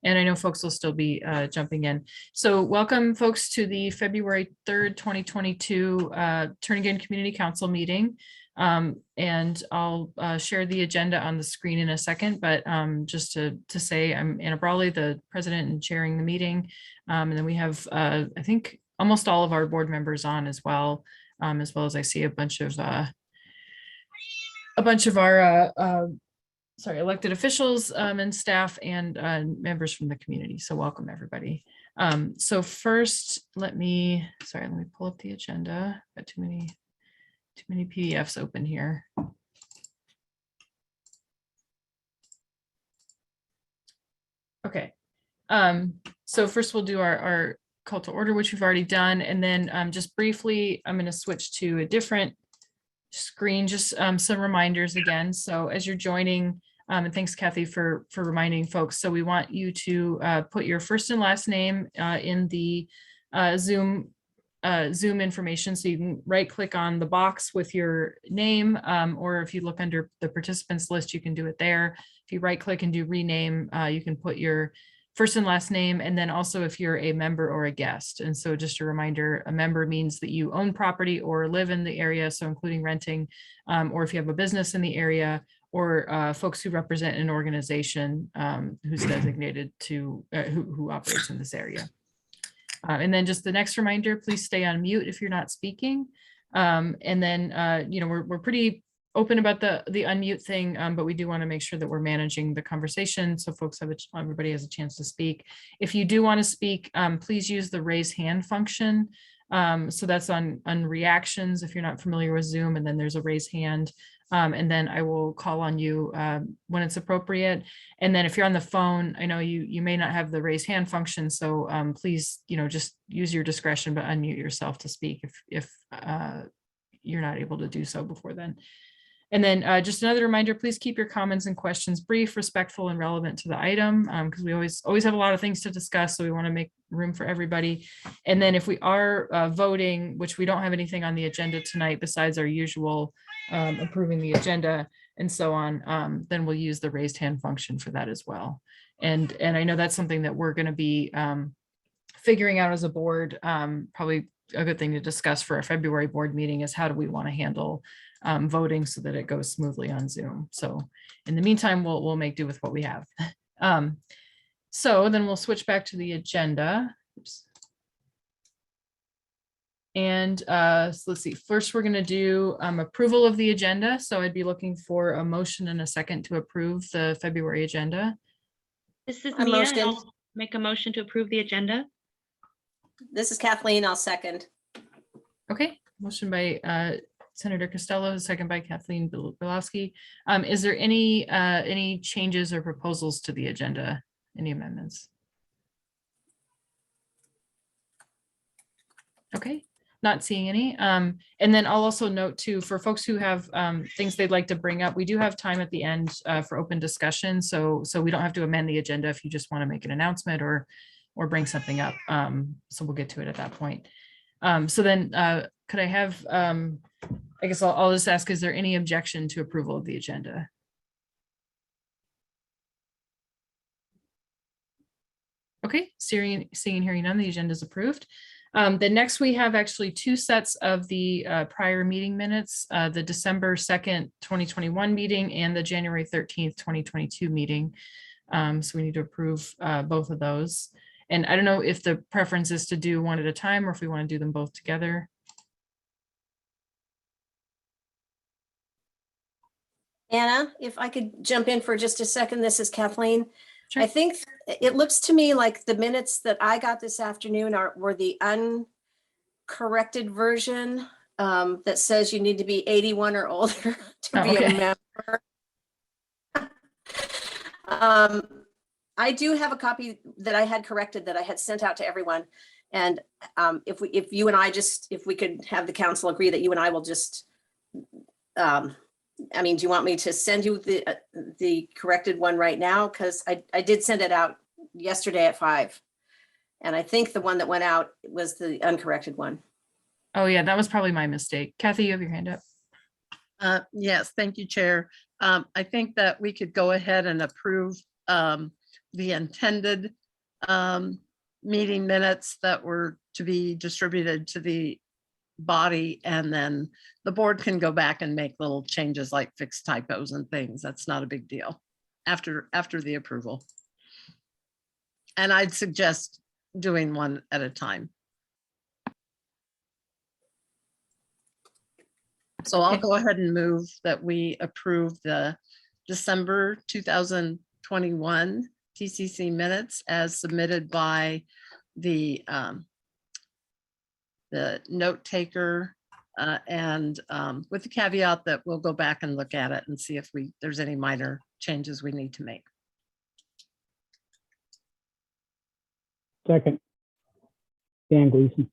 And I know folks will still be jumping in. So welcome folks to the February 3rd, 2022 Turnagain Community Council meeting. And I'll share the agenda on the screen in a second, but just to say I'm Anna Brawley, the president and chairing the meeting. And then we have, I think, almost all of our board members on as well as I see a bunch of our elected officials and staff and members from the community. So welcome everybody. So first, let me pull up the agenda. Got too many PDFs open here. Okay. So first we'll do our call to order, which we've already done. And then just briefly, I'm going to switch to a different screen, just some reminders again. So as you're joining, and thanks Kathy for reminding folks. So we want you to put your first and last name in the Zoom information. So you can right click on the box with your name, or if you look under the participants list, you can do it there. If you right click and do rename, you can put your first and last name, and then also if you're a member or a guest. And so just a reminder, a member means that you own property or live in the area, so including renting, or if you have a business in the area, or folks who represent an organization who's designated to, who operates in this area. And then just the next reminder, please stay on mute if you're not speaking. And then, you know, we're pretty open about the unmute thing, but we do want to make sure that we're managing the conversation so folks have everybody has a chance to speak. If you do want to speak, please use the raise hand function. So that's on reactions if you're not familiar with Zoom, and then there's a raise hand. And then I will call on you when it's appropriate. And then if you're on the phone, I know you may not have the raise hand function, so please, you know, just use your discretion, but unmute yourself to speak if you're not able to do so before then. And then just another reminder, please keep your comments and questions brief, respectful, and relevant to the item, because we always have a lot of things to discuss, so we want to make room for everybody. And then if we are voting, which we don't have anything on the agenda tonight besides our usual approving the agenda and so on, then we'll use the raised hand function for that as well. And I know that's something that we're going to be figuring out as a board. Probably a good thing to discuss for our February board meeting is how do we want to handle voting so that it goes smoothly on Zoom. So in the meantime, we'll make do with what we have. So then we'll switch back to the agenda. Oops. And so let's see, first we're going to do approval of the agenda. So I'd be looking for a motion and a second to approve the February agenda. This is Mia. I'll make a motion to approve the agenda. This is Kathleen. I'll second. Okay, motion by Senator Costello, second by Kathleen Bilowski. Is there any changes or proposals to the agenda? Any amendments? Okay, not seeing any. And then I'll also note too, for folks who have things they'd like to bring up, we do have time at the end for open discussion. So we don't have to amend the agenda if you just want to make an announcement or bring something up. So we'll get to it at that point. So then could I have, I guess I'll just ask, is there any objection to approval of the agenda? Okay, seeing and hearing none, the agenda is approved. Then next we have actually two sets of the prior meeting minutes, the December 2nd, 2021 meeting and the January 13th, 2022 meeting. So we need to approve both of those. And I don't know if the preference is to do one at a time or if we want to do them both together. Anna, if I could jump in for just a second, this is Kathleen. Sure. I think it looks to me like the minutes that I got this afternoon were the uncorrected version that says you need to be 81 or older to be a member. I do have a copy that I had corrected that I had sent out to everyone. And if we could have the council agree that you and I will just, I mean, do you want me to send you the corrected one right now? Because I did send it out yesterday at 5. And I think the one that went out was the uncorrected one. Oh yeah, that was probably my mistake. Kathy, you have your hand up. Yes, thank you, Chair. I think that we could go ahead and approve the intended meeting minutes that were to be distributed to the body, and then the board can go back and make little changes like fix typos and things. That's not a big deal after the approval. And I'd suggest doing one at a time. So I'll Okay. go ahead and move that we approve the December 2021 TCC minutes as submitted by the note taker, and with the caveat that we'll go back and look at it and see if there's any minor changes we need to make. Second. Dan Gleason.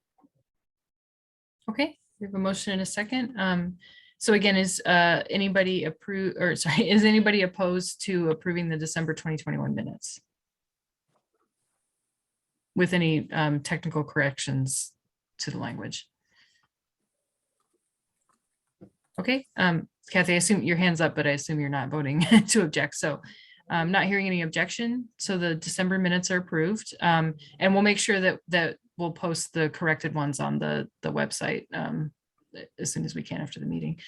Okay, we have a motion and a second. So again, is anybody is anybody opposed to approving the December 2021 minutes? With any technical corrections to the language? Okay, Kathy, I assume your hand's up, but I assume you're not voting to object. So I'm not hearing any objection. So the December minutes are approved. And we'll make sure that we'll post the corrected ones on the website as soon as we can after the meeting.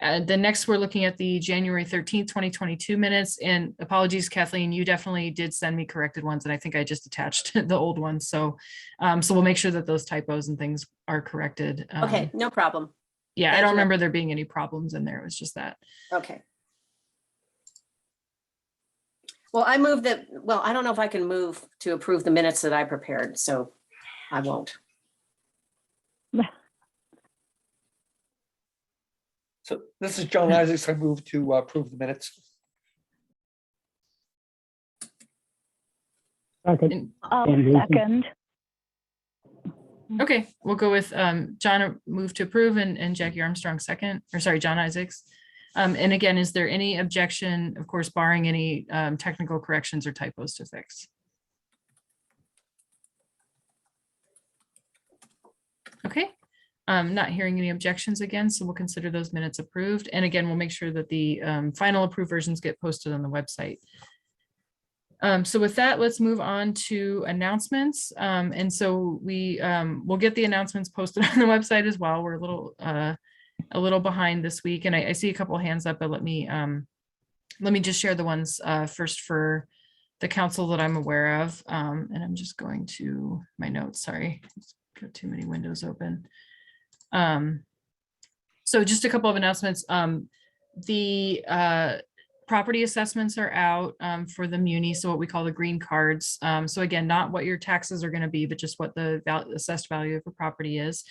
The next, we're looking at the January 13th, 2022 minutes, and apologies, Kathleen, you definitely did send me corrected ones, and I think I just attached the old ones. So, so we'll make sure that those typos and things are corrected. Okay, no problem. Yeah, I Thank don't you. remember there being any problems in there. It was just that. Okay. Well, I move that, well, I don't know if I can move to approve the minutes that I prepared, so I won't. So this is John Isaacs. I move to approve the minutes. Second. And- I'll Dan Gleason. second. Okay, we'll go with John move to approve and Jackie Armstrong second, or sorry, John Isaacs. And again, is there any objection, of course, barring any technical corrections or typos to fix? Okay, not hearing any objections again, so we'll consider those minutes approved. And again, we'll make sure that the final approved versions get posted on the website. So with that, let's move on to announcements. And so we'll get the announcements posted on the website as well. We're a little behind this week, and I see a couple of hands up, but let me just share the ones first for the council that I'm aware of. And I'm just going to my notes. Sorry, got too many windows open. So just a couple of announcements. The property assessments are out for the muni, so what we call the green cards. So again, not what your taxes are going to be, but just what the assessed value of a property is.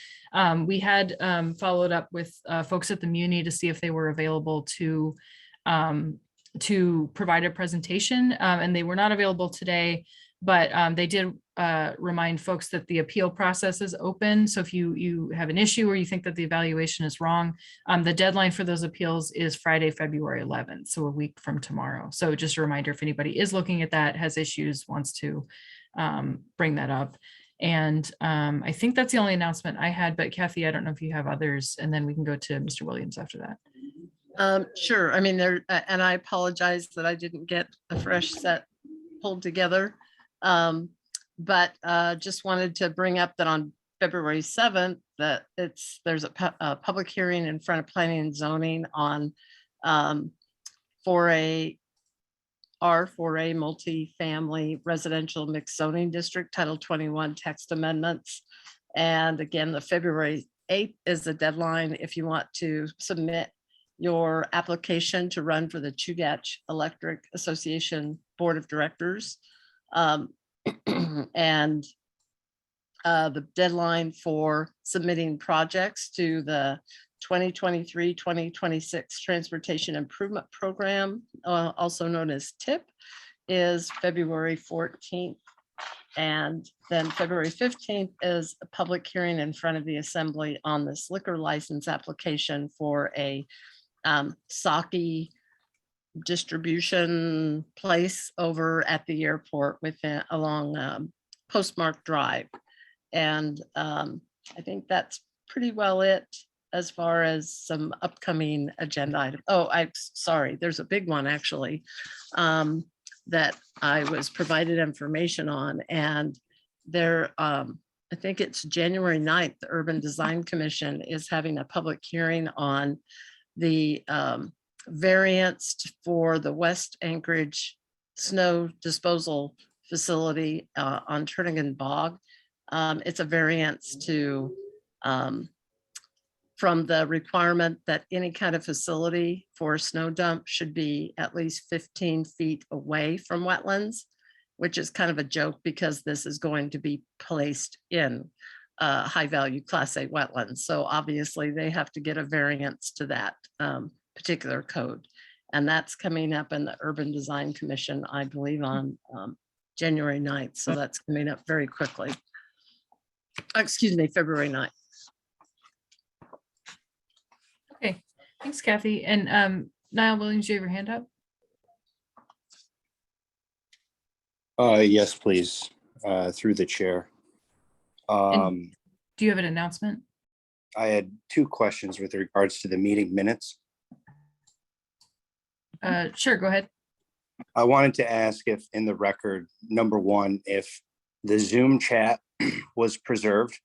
We had followed up with folks at the muni to see if they were available to provide a presentation, and they were not available today, but they did remind folks that the appeal process is open. So if you have an issue or you think that the evaluation is wrong, the deadline for those appeals is Friday, February 11th, so a week from tomorrow. So just a reminder, if anybody is looking at that, has issues, wants to bring that up. And I think that's the only announcement I had, but Kathy, I don't know if you have others, and then we can go to Mr. Williams after that. Sure. I mean, and I apologize that I didn't get a fresh set pulled together. But just wanted to bring up that on February 7th, that there's a public hearing in front of Planning and Zoning on for a R4A multifamily residential mixed zoning district, Title 21 text amendments. And again, the February 8th is the deadline if you want to submit your application to run for the Chugach Electric Association Board of Directors. And the deadline for submitting projects to the 2023-2026 Transportation Improvement Program, also known as TIP, is February 14th. And then February 15th is a public hearing in front of the Assembly on this liquor license application for a sake distribution place over at the airport along Postmark Drive. And I think that's pretty well it. as far as some upcoming agenda item. Oh, sorry, there's a big one actually that I was provided information on, and there, I think it's January 9th, the Urban Design Commission is having a public hearing on the variance for the West Anchorage snow disposal facility on Turnigan Bog. It's a variance to from the requirement that any kind of facility for a snow dump should be at least 15 feet away from wetlands, which is kind of a joke because this is going to be placed in high value Class A wetlands. So obviously they have to get a variance to that particular code. And that's coming up in the Urban Design Commission, I believe on January 9th. So that's coming up very quickly. Excuse me, February 9th. Okay, thanks, Kathy. And Niall Williams, you have your hand up? Yes, please, through the chair. Do you have an announcement? I had two questions with regards to the meeting minutes. Sure, go ahead. I wanted to ask if in the record, number one, if the Zoom chat was preserved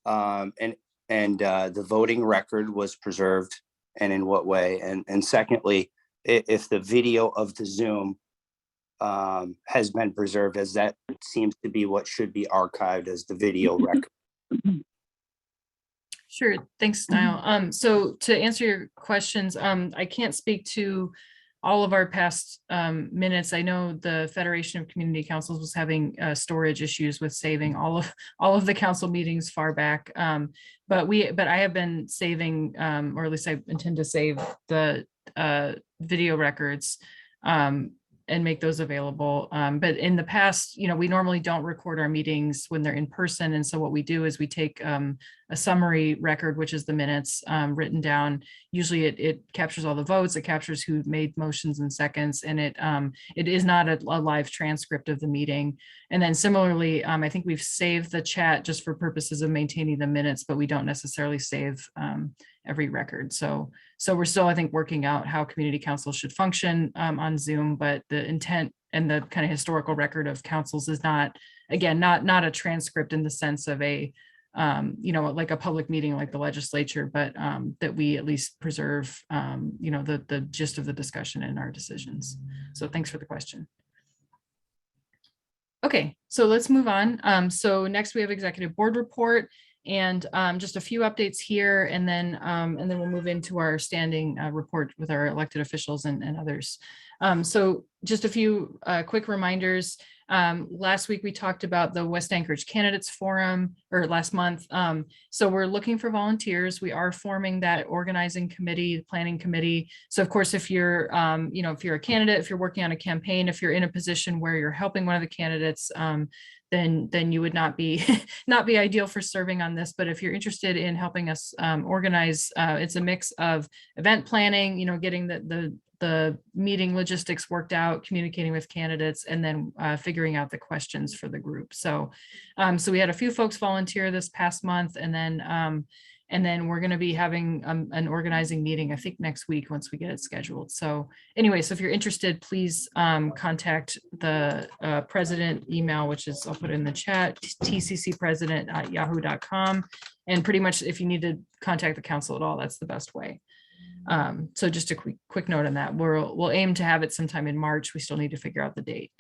and the voting record was preserved, and in what way? And secondly, if the video of the Zoom has been preserved, as that seems to be what should be archived as the video record. Sure, thanks, Niall. So to answer your questions, I can't speak to all of our past minutes. I know the Federation of Community Councils was having storage issues with saving all of the council meetings far back. But I have been saving, or at least I intend to save the video records and make those available. But in the past, we normally don't record our meetings when they're in person. And so what we do is we take a summary record, which is the minutes written down. Usually it captures all the votes, it captures who made motions and seconds, and it is not a live transcript of the meeting. And then similarly, I think we've saved the chat just for purposes of maintaining the minutes, but we don't necessarily save every record. So we're still, I think, working out how community council should function on Zoom, but the intent and the kind of historical record of councils is not, again, not a transcript in the sense of a, like a public meeting like the legislature, but that we at least preserve, the gist of the discussion and our decisions. So thanks for the question. Okay, so let's move on. So next we have executive board report. And just a few updates here, and then we'll move into our standing report with our elected officials and others. So just a few quick reminders. Last week we talked about the West Anchorage Candidates Forum, or last month. So we're looking for volunteers. We are forming that organizing committee, planning committee. So of course, if you're, if you're a candidate, if you're working on a campaign, if you're in a position where you're helping one of the candidates, then you would not be ideal for serving on this. But if you're interested in helping us organize, it's a mix of event planning, getting the meeting logistics worked out, communicating with candidates, and then figuring out the questions for the group. So we had a few folks volunteer this past month, and then we're going to be having an organizing meeting, I think next week, once we get it scheduled. So anyway, so if you're interested, please contact the president email, which is, I'll put it in the chat, tccpresident@yahoo.com. And pretty much if you need to contact the council at all, that's the best way. So just a quick note on that. We'll aim to have it sometime in March. We still need to figure out the date.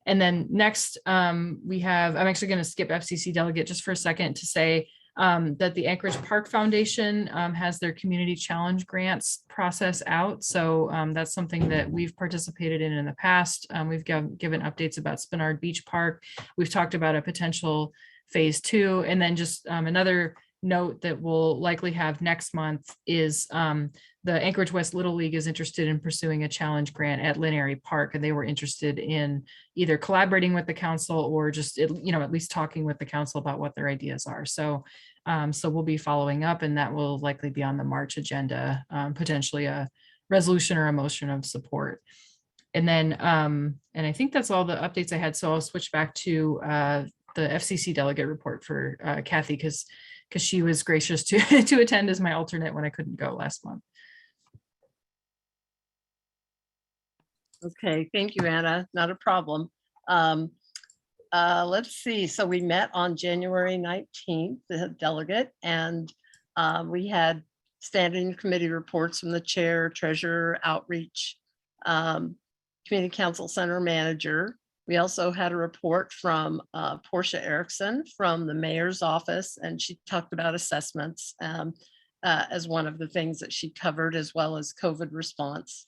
And then next we have, I'm actually going to skip FCC delegate just for a second to say that the Anchorage Park Foundation has their community challenge grants process out. So that's something that we've participated in the past. We've given updates about Spinard Beach Park. We've talked about a potential phase 2. And then just another note that we'll likely have next month is the Anchorage West Little League is interested in pursuing a challenge grant at Lineary Park, and they were interested in either collaborating with the council or just at least talking with the council about what their ideas are. So we'll be following up, and that will likely be on the March agenda, potentially a resolution or a motion of support. And then and I think that's all the updates I had. So I'll switch back to the FCC delegate report for Kathy, because because she was gracious to, to attend as my alternate when I couldn't go last month. Okay, thank you, Anna. Not a problem. Let's see. So we met on January 19th, the delegate, and we had standing committee reports from the chair, treasurer, outreach, community council center manager. We also had a report from Portia Erickson from the mayor's office, and she talked about assessments as one of the things that she covered, as well as COVID response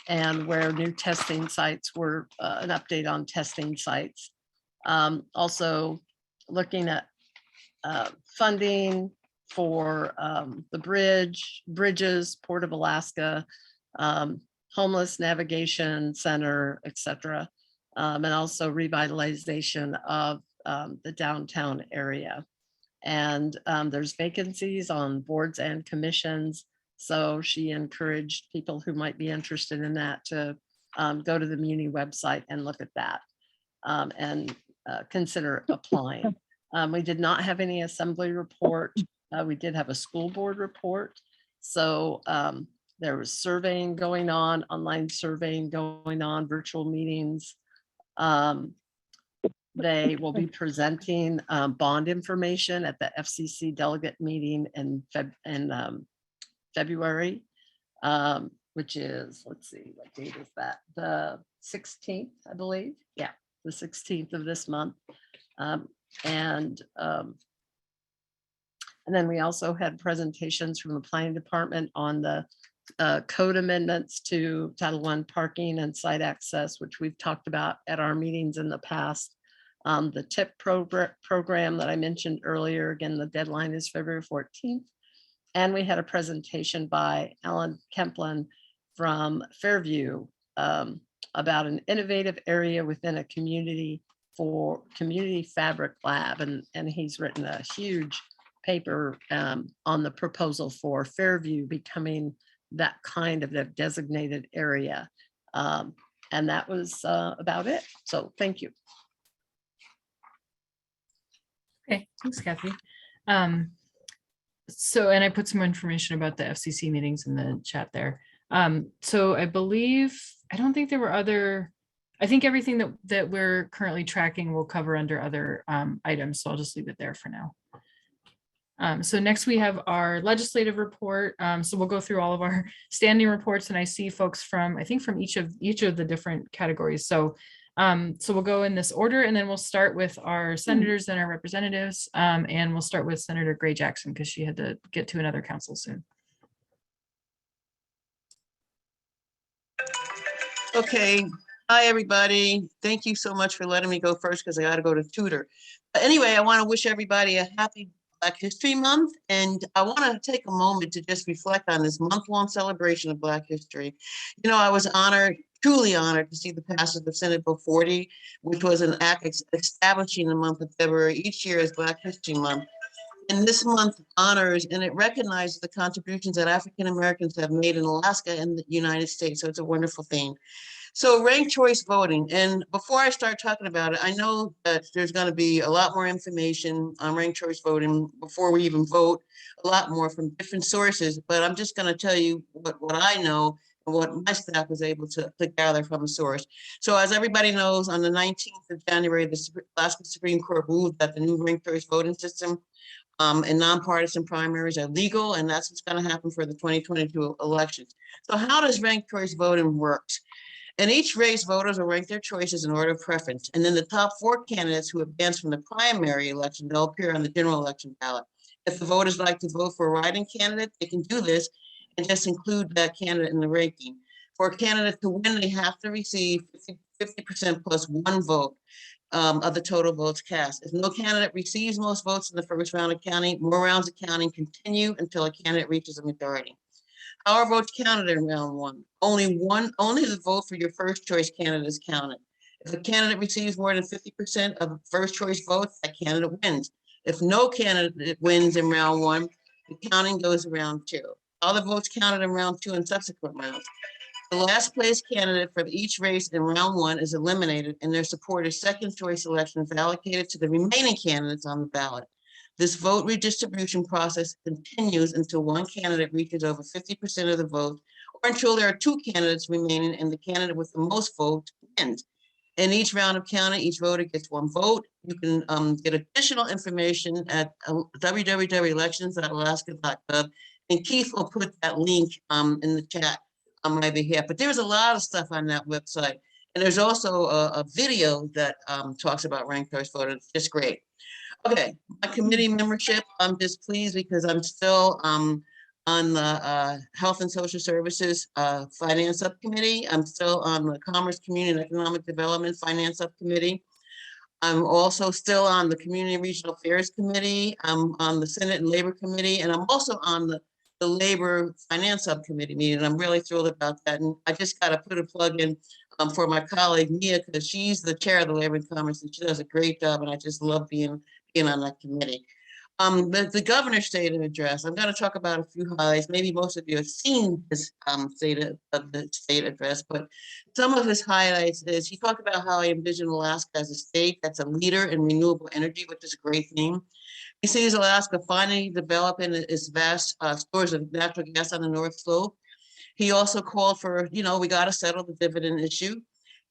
and where new testing sites were, an update on testing sites. Also looking at funding for the bridges, Port of Alaska, homeless navigation center, etc. And also revitalization of the downtown area. And there's vacancies on boards and commissions. So she encouraged people who might be interested in that to go to the Muni website and look at that and consider applying. We did not have any assembly report. We did have a school board report. So there was surveying going on, online surveying going on, virtual meetings. They will be presenting bond information at the FCC delegate meeting in February, which is, let's see, what date is that? The 16th, I believe. Yeah, the 16th of this month. And then we also had presentations from the planning department on the code amendments to Title I parking and site access, which we've talked about at our meetings in the past. The TIP program that I mentioned earlier, again, the deadline is February 14th. And we had a presentation by Alan Kemplin from Fairview about an innovative area within a community for community fabric lab. And he's written a huge paper on the proposal for Fairview becoming that kind of a designated area. And that was about it. So thank you. Okay, thanks, Kathy. So, and I put some information about the FCC meetings in the chat there. So I believe, I don't think there were other, I think everything that we're currently tracking will cover under other items. So I'll just leave it there for now. So next we have our legislative report. So we'll go through all of our standing reports, and I see folks from, I think from each of the different categories. So we'll go in this order, and then we'll start with our senators and our representatives. And we'll start with Senator Gray Jackson because she had to get to another council soon. Okay. Hi, everybody. Thank you so much for letting me go first because I got to go to tutor. But anyway, I want to wish everybody a happy Black History Month. And I want to take a moment to just reflect on this month-long celebration of Black history. You know, I was honored, truly honored, to see the passage of Senate Bill 40, which was an act establishing the month of February each year as Black History Month. And this month honors and it recognizes the contributions that African Americans have made in Alaska and the United States. So it's a wonderful thing. So ranked choice voting. And before I start talking about it, I know that there's going to be a lot more information on ranked choice voting before we even vote, a lot more from different sources. But I'm just going to tell you what I know and what my staff was able to gather from a source. So as everybody knows, on the 19th of January, the Alaska Supreme Court ruled that the new ranked choice voting system and nonpartisan primaries are legal, and that's what's going to happen for the 2022 elections. So how does ranked choice voting work? In each race, voters will rank their choices in order of preference, and then the top 4 candidates who advance from the primary election, they'll appear on the general election ballot. If the voters like to vote for a write-in candidate, they can do this and just include that candidate in the ranking. For a candidate to win, they have to receive 50% plus 1 vote of the total votes cast. If no candidate receives most votes in the first round of counting, more rounds of counting continue until a candidate reaches a majority. How are votes counted in round 1? Only the vote for your first choice candidate is counted. If a candidate receives more than 50% of the first choice votes, that candidate wins. If no candidate wins in round 1, the counting goes to round 2. All the votes counted in round 2 and subsequent rounds. The last place candidate for each race in round 1 is eliminated, and their supporters' second choice election is allocated to the remaining candidates on the ballot. This vote redistribution process continues until one candidate reaches over 50% of the vote, or until there are two candidates remaining and the candidate with the most votes wins. In each round of counting, each voter gets one vote. You can get additional information at www.elections.alaska.gov, and Keith will put that link in the chat on my behalf. But there's a lot of stuff on that website. And there's also a video that talks about ranked choice voting. It's just great. Okay, my committee membership, I'm just pleased because I'm still on the Health and Social Services Finance Subcommittee. I'm still on the Commerce, Community and Economic Development Finance Subcommittee. I'm also still on the Community and Regional Affairs Committee. I'm on the Senate and Labor Committee, and I'm also on the Labor Finance Subcommittee meeting. I'm really thrilled about that. And I just got to put a plug in for my colleague Mia, because she's the chair of the Labor and Commerce, and she does a great job, and I just love being on that committee. The governor's statement address, I'm going to talk about a few highlights. Maybe most of you have seen his state address, but some of his highlights is he talked about how he envisioned Alaska as a state that's a leader in renewable energy, which is a great theme. He sees Alaska finally developing its vast stores of natural gas on the North Slope. He also called for, we got to settle the dividend issue.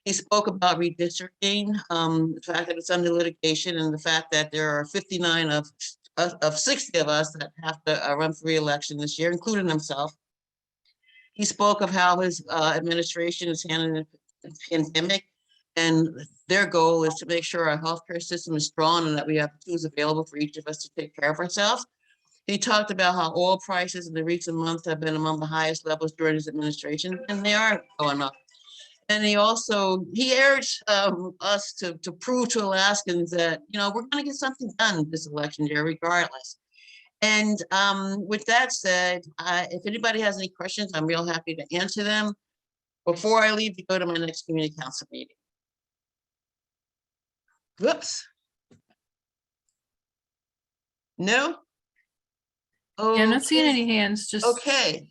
He spoke about redistricting, the fact that it's under litigation, and the fact that there are 59 of 60 of us that have to run for re-election this year, including himself. He spoke of how his administration is handling the pandemic, and their goal is to make sure our healthcare system is strong and that we have tools available for each of us to take care of ourselves. He talked about how oil prices in the recent months have been among the highest levels during his administration, and they are going up. And he urged us to prove to Alaskans that, we're going to get something done this election year regardless. And with that said, if anybody has any questions, I'm real happy to answer them before I leave to go to my next community council meeting. Whoops. No? Yeah, I'm not seeing any hands, just. Okay.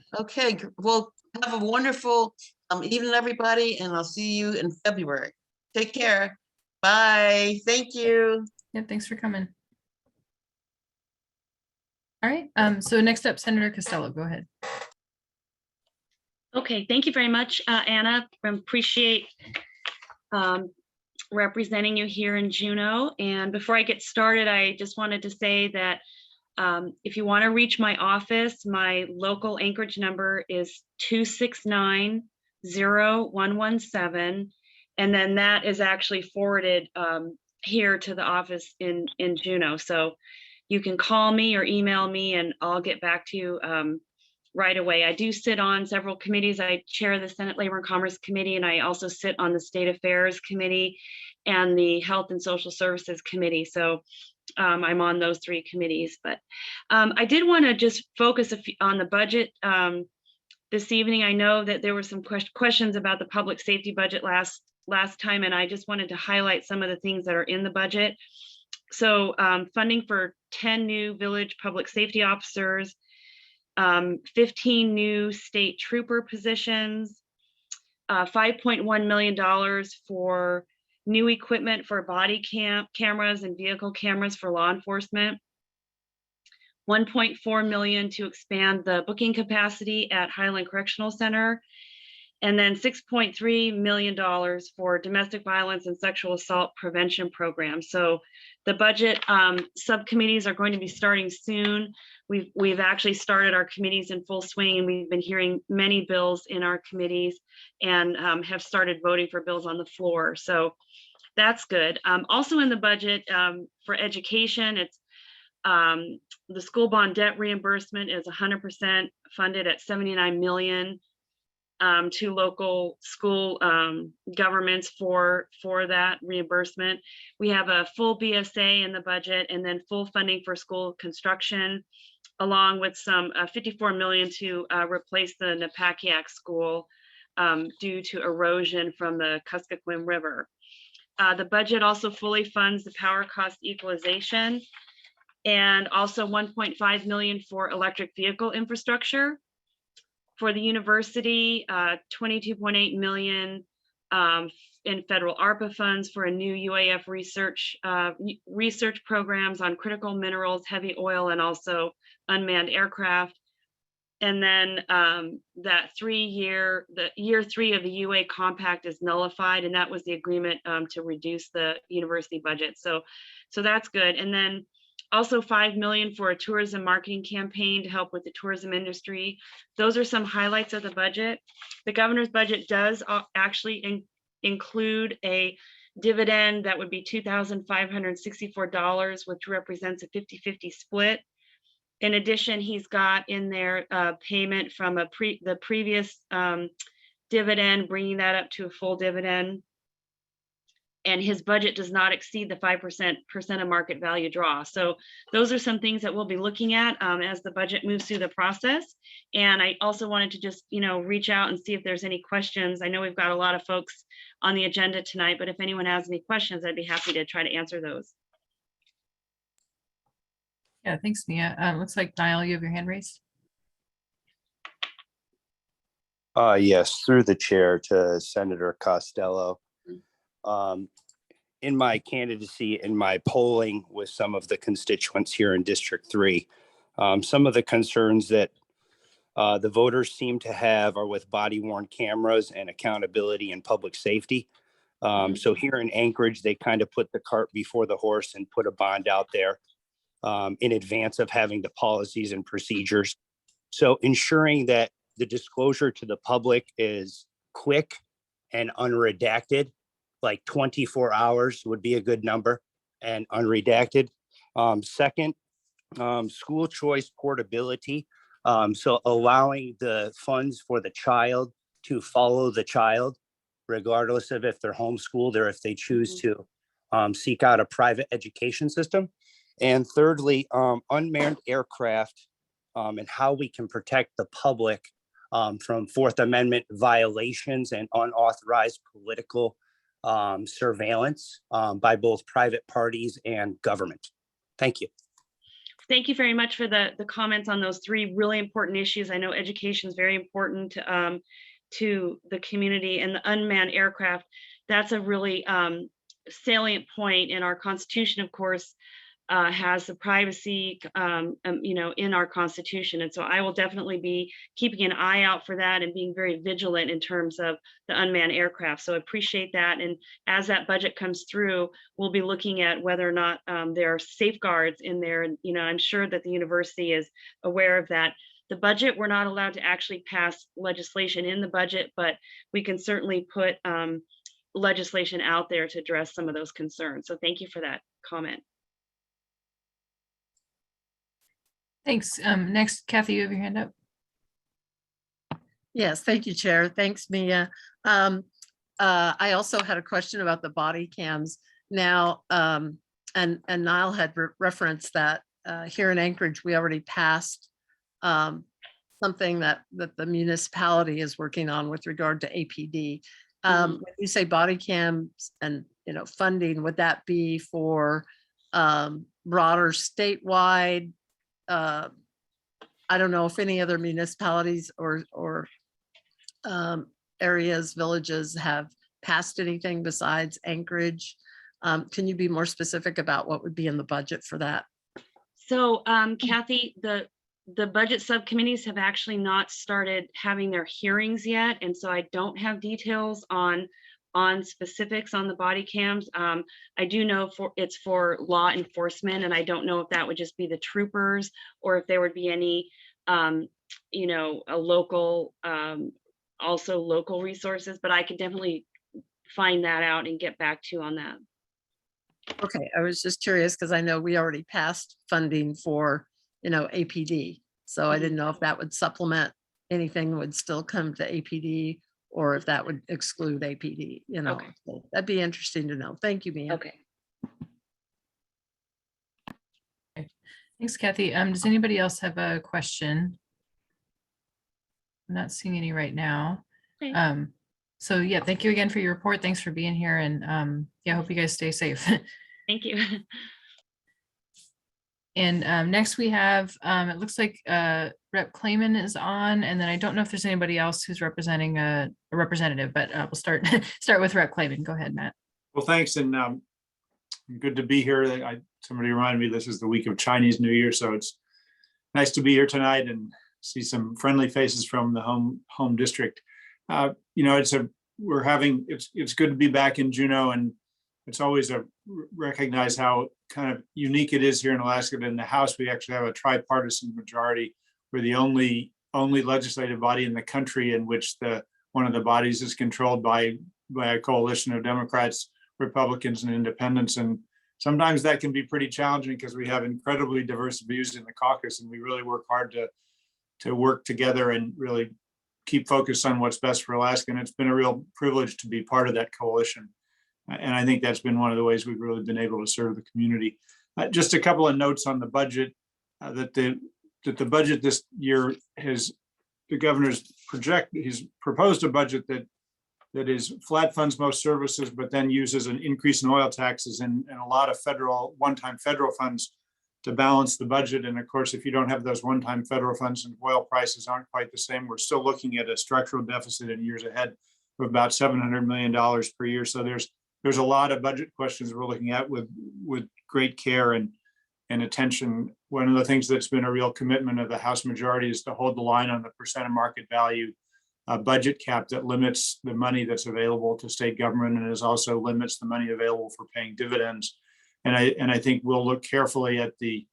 Well, have a wonderful evening, everybody, and I'll see you in February. Take care. Bye. Thank you. Yeah, thanks for coming. All right, so next up, Senator Costello, go ahead. Okay, thank you very much, Anna. Appreciate representing you here in Juneau. And before I get started, I just wanted to say that if you want to reach my office, my local Anchorage number is 269-0117. And then that is actually forwarded here to the office in Juneau. So you can call me or email me and I'll get back to you right away. I do sit on several committees. I chair the Senate Labor and Commerce Committee, and I also sit on the State Affairs Committee and the Health and Social Services Committee. So I'm on those three committees. But I did want to just focus on the budget this evening. I know that there were some questions about the public safety budget last time, and I just wanted to highlight some of the things that are in the budget. So funding for 10 new village public safety officers, 15 new state trooper positions, $5.1 million for new equipment for body cameras and vehicle cameras for law enforcement, $1.4 million to expand the booking capacity at Highland Correctional Center, and then $6.3 million for domestic violence and sexual assault prevention programs. So the budget subcommittees are going to be starting soon. We've actually started our committees in full swing, and we've been hearing many bills in our committees and have started voting for bills on the floor. So that's good. Also in the budget for education, it's the school bond debt reimbursement is 100% funded at $79 million to local school governments for that reimbursement. We have a full BSA in the budget, and then full funding for school construction, along with some $54 million to replace the Napakiak School due to erosion from the Kuskokwim River. The budget also fully funds the power cost equalization, and also $1.5 million for electric vehicle infrastructure. For the university, $22.8 million in federal ARPA funds for a new UAF research programs on critical minerals, heavy oil, and also unmanned aircraft. And then that year 3 of the UA compact is nullified, and that was the agreement to reduce the university budget. So that's good. And then also $5 million for a tourism marketing campaign to help with the tourism industry. Those are some highlights of the budget. The governor's budget does actually include a dividend that would be $2,564, which represents a 50-50 split. In addition, he's got in there payment from the previous dividend, bringing that up to a full dividend. And his budget does not exceed the 5% of market value draw. So those are some things that we'll be looking at as the budget moves through the process. And I also wanted to just, reach out and see if there's any questions. I know we've got a lot of folks on the agenda tonight, but if anyone has any questions, I'd be happy to try to answer those. Yeah, thanks, Mia. Looks like Niall, you have your hand raised. Yes, through the chair to Senator Costello. In my candidacy, in my polling with some of the constituents here in District 3, some of the concerns that the voters seem to have are with body-worn cameras and accountability and public safety. So here in Anchorage, they kind of put the cart before the horse and put a bond out there in advance of having the policies and procedures. So ensuring that the disclosure to the public is quick and unredacted, like 24 hours would be a good number, and unredacted. Second, school choice portability. So allowing the funds for the child to follow the child, regardless of if they're homeschooled or if they choose to seek out a private education system. And thirdly, unmanned aircraft and how we can protect the public from Fourth Amendment violations and unauthorized political surveillance by both private parties and government. Thank you. Thank you very much for the comments on those 3 really important issues. I know education is very important to the community, and the unmanned aircraft, that's a really salient point in our Constitution, of course. Has the privacy, in our Constitution. And so I will definitely be keeping an eye out for that and being very vigilant in terms of the unmanned aircraft. So I appreciate that. And as that budget comes through, we'll be looking at whether or not there are safeguards in there. And, I'm sure that the university is aware of that. The budget, we're not allowed to actually pass legislation in the budget, but we can certainly put legislation out there to address some of those concerns. So thank you for that comment. Thanks. Next, Kathy, you have your hand up. Yes, thank you, Chair. Thanks, Mia. I also had a question about the body cams. Now, and Niall had referenced that here in Anchorage, we already passed something that the municipality is working on with regard to APD. When you say body cams and funding, would that be for broader statewide? I don't know if any other municipalities or areas, villages have passed anything besides Anchorage. Can you be more specific about what would be in the budget for that? So Kathy, the budget subcommittees have actually not started having their hearings yet. And so I don't have details on specifics on the body cams. I do know it's for law enforcement, and I don't know if that would just be the troopers or if there would be any, a local, also local resources, but I could definitely find that out and get back to you on that. Okay, I was just curious because I know we already passed funding for, APD. So I didn't know if that would supplement anything that would still come to APD or if that would exclude APD, Okay. So that'd be interesting to know. Thank you, Mia. Okay. Thanks, Kathy. Does anybody else have a question? I'm not seeing any right now. Okay. So yeah, thank you again for your report. Thanks for being here, and yeah, I hope you guys stay safe. Thank you. And next we have, it looks like Rep. Clayman is on, and then I don't know if there's anybody else who's representing a representative, but we'll start start with Rep. Clayman. Go ahead, Matt. Well, thanks, and good to be here. Somebody reminded me this is the week of Chinese New Year, so it's nice to be here tonight and see some friendly faces from the home district. It's good to be back in Juneau, and it's always recognize how kind of unique it is here in Alaska. That in the House, we actually have a tripartisan majority. We're the only legislative body in the country in which one of the bodies is controlled by a coalition of Democrats, Republicans, and independents. And sometimes that can be pretty challenging because we have incredibly diverse views in the caucus, and we really work hard to work together and really keep focused on what's best for Alaska. And it's been a real privilege to be part of that coalition. And I think that's been one of the ways we've really been able to serve the community. Just a couple of notes on the budget, that the budget this year the governor's he's proposed a budget that is flat funds most services, but then uses an increase in oil taxes and a lot of one-time federal funds to balance the budget. And of course, if you don't have those one-time federal funds and oil prices aren't quite the same, we're still looking at a structural deficit in years ahead of about $700 million per year. So there's a lot of budget questions we're looking at with great care and attention. One of the things that's been a real commitment of the House majority is to hold the line on the percent of market value budget cap that limits the money that's available to state government, and also limits the money available for paying dividends. And I think we'll look carefully at the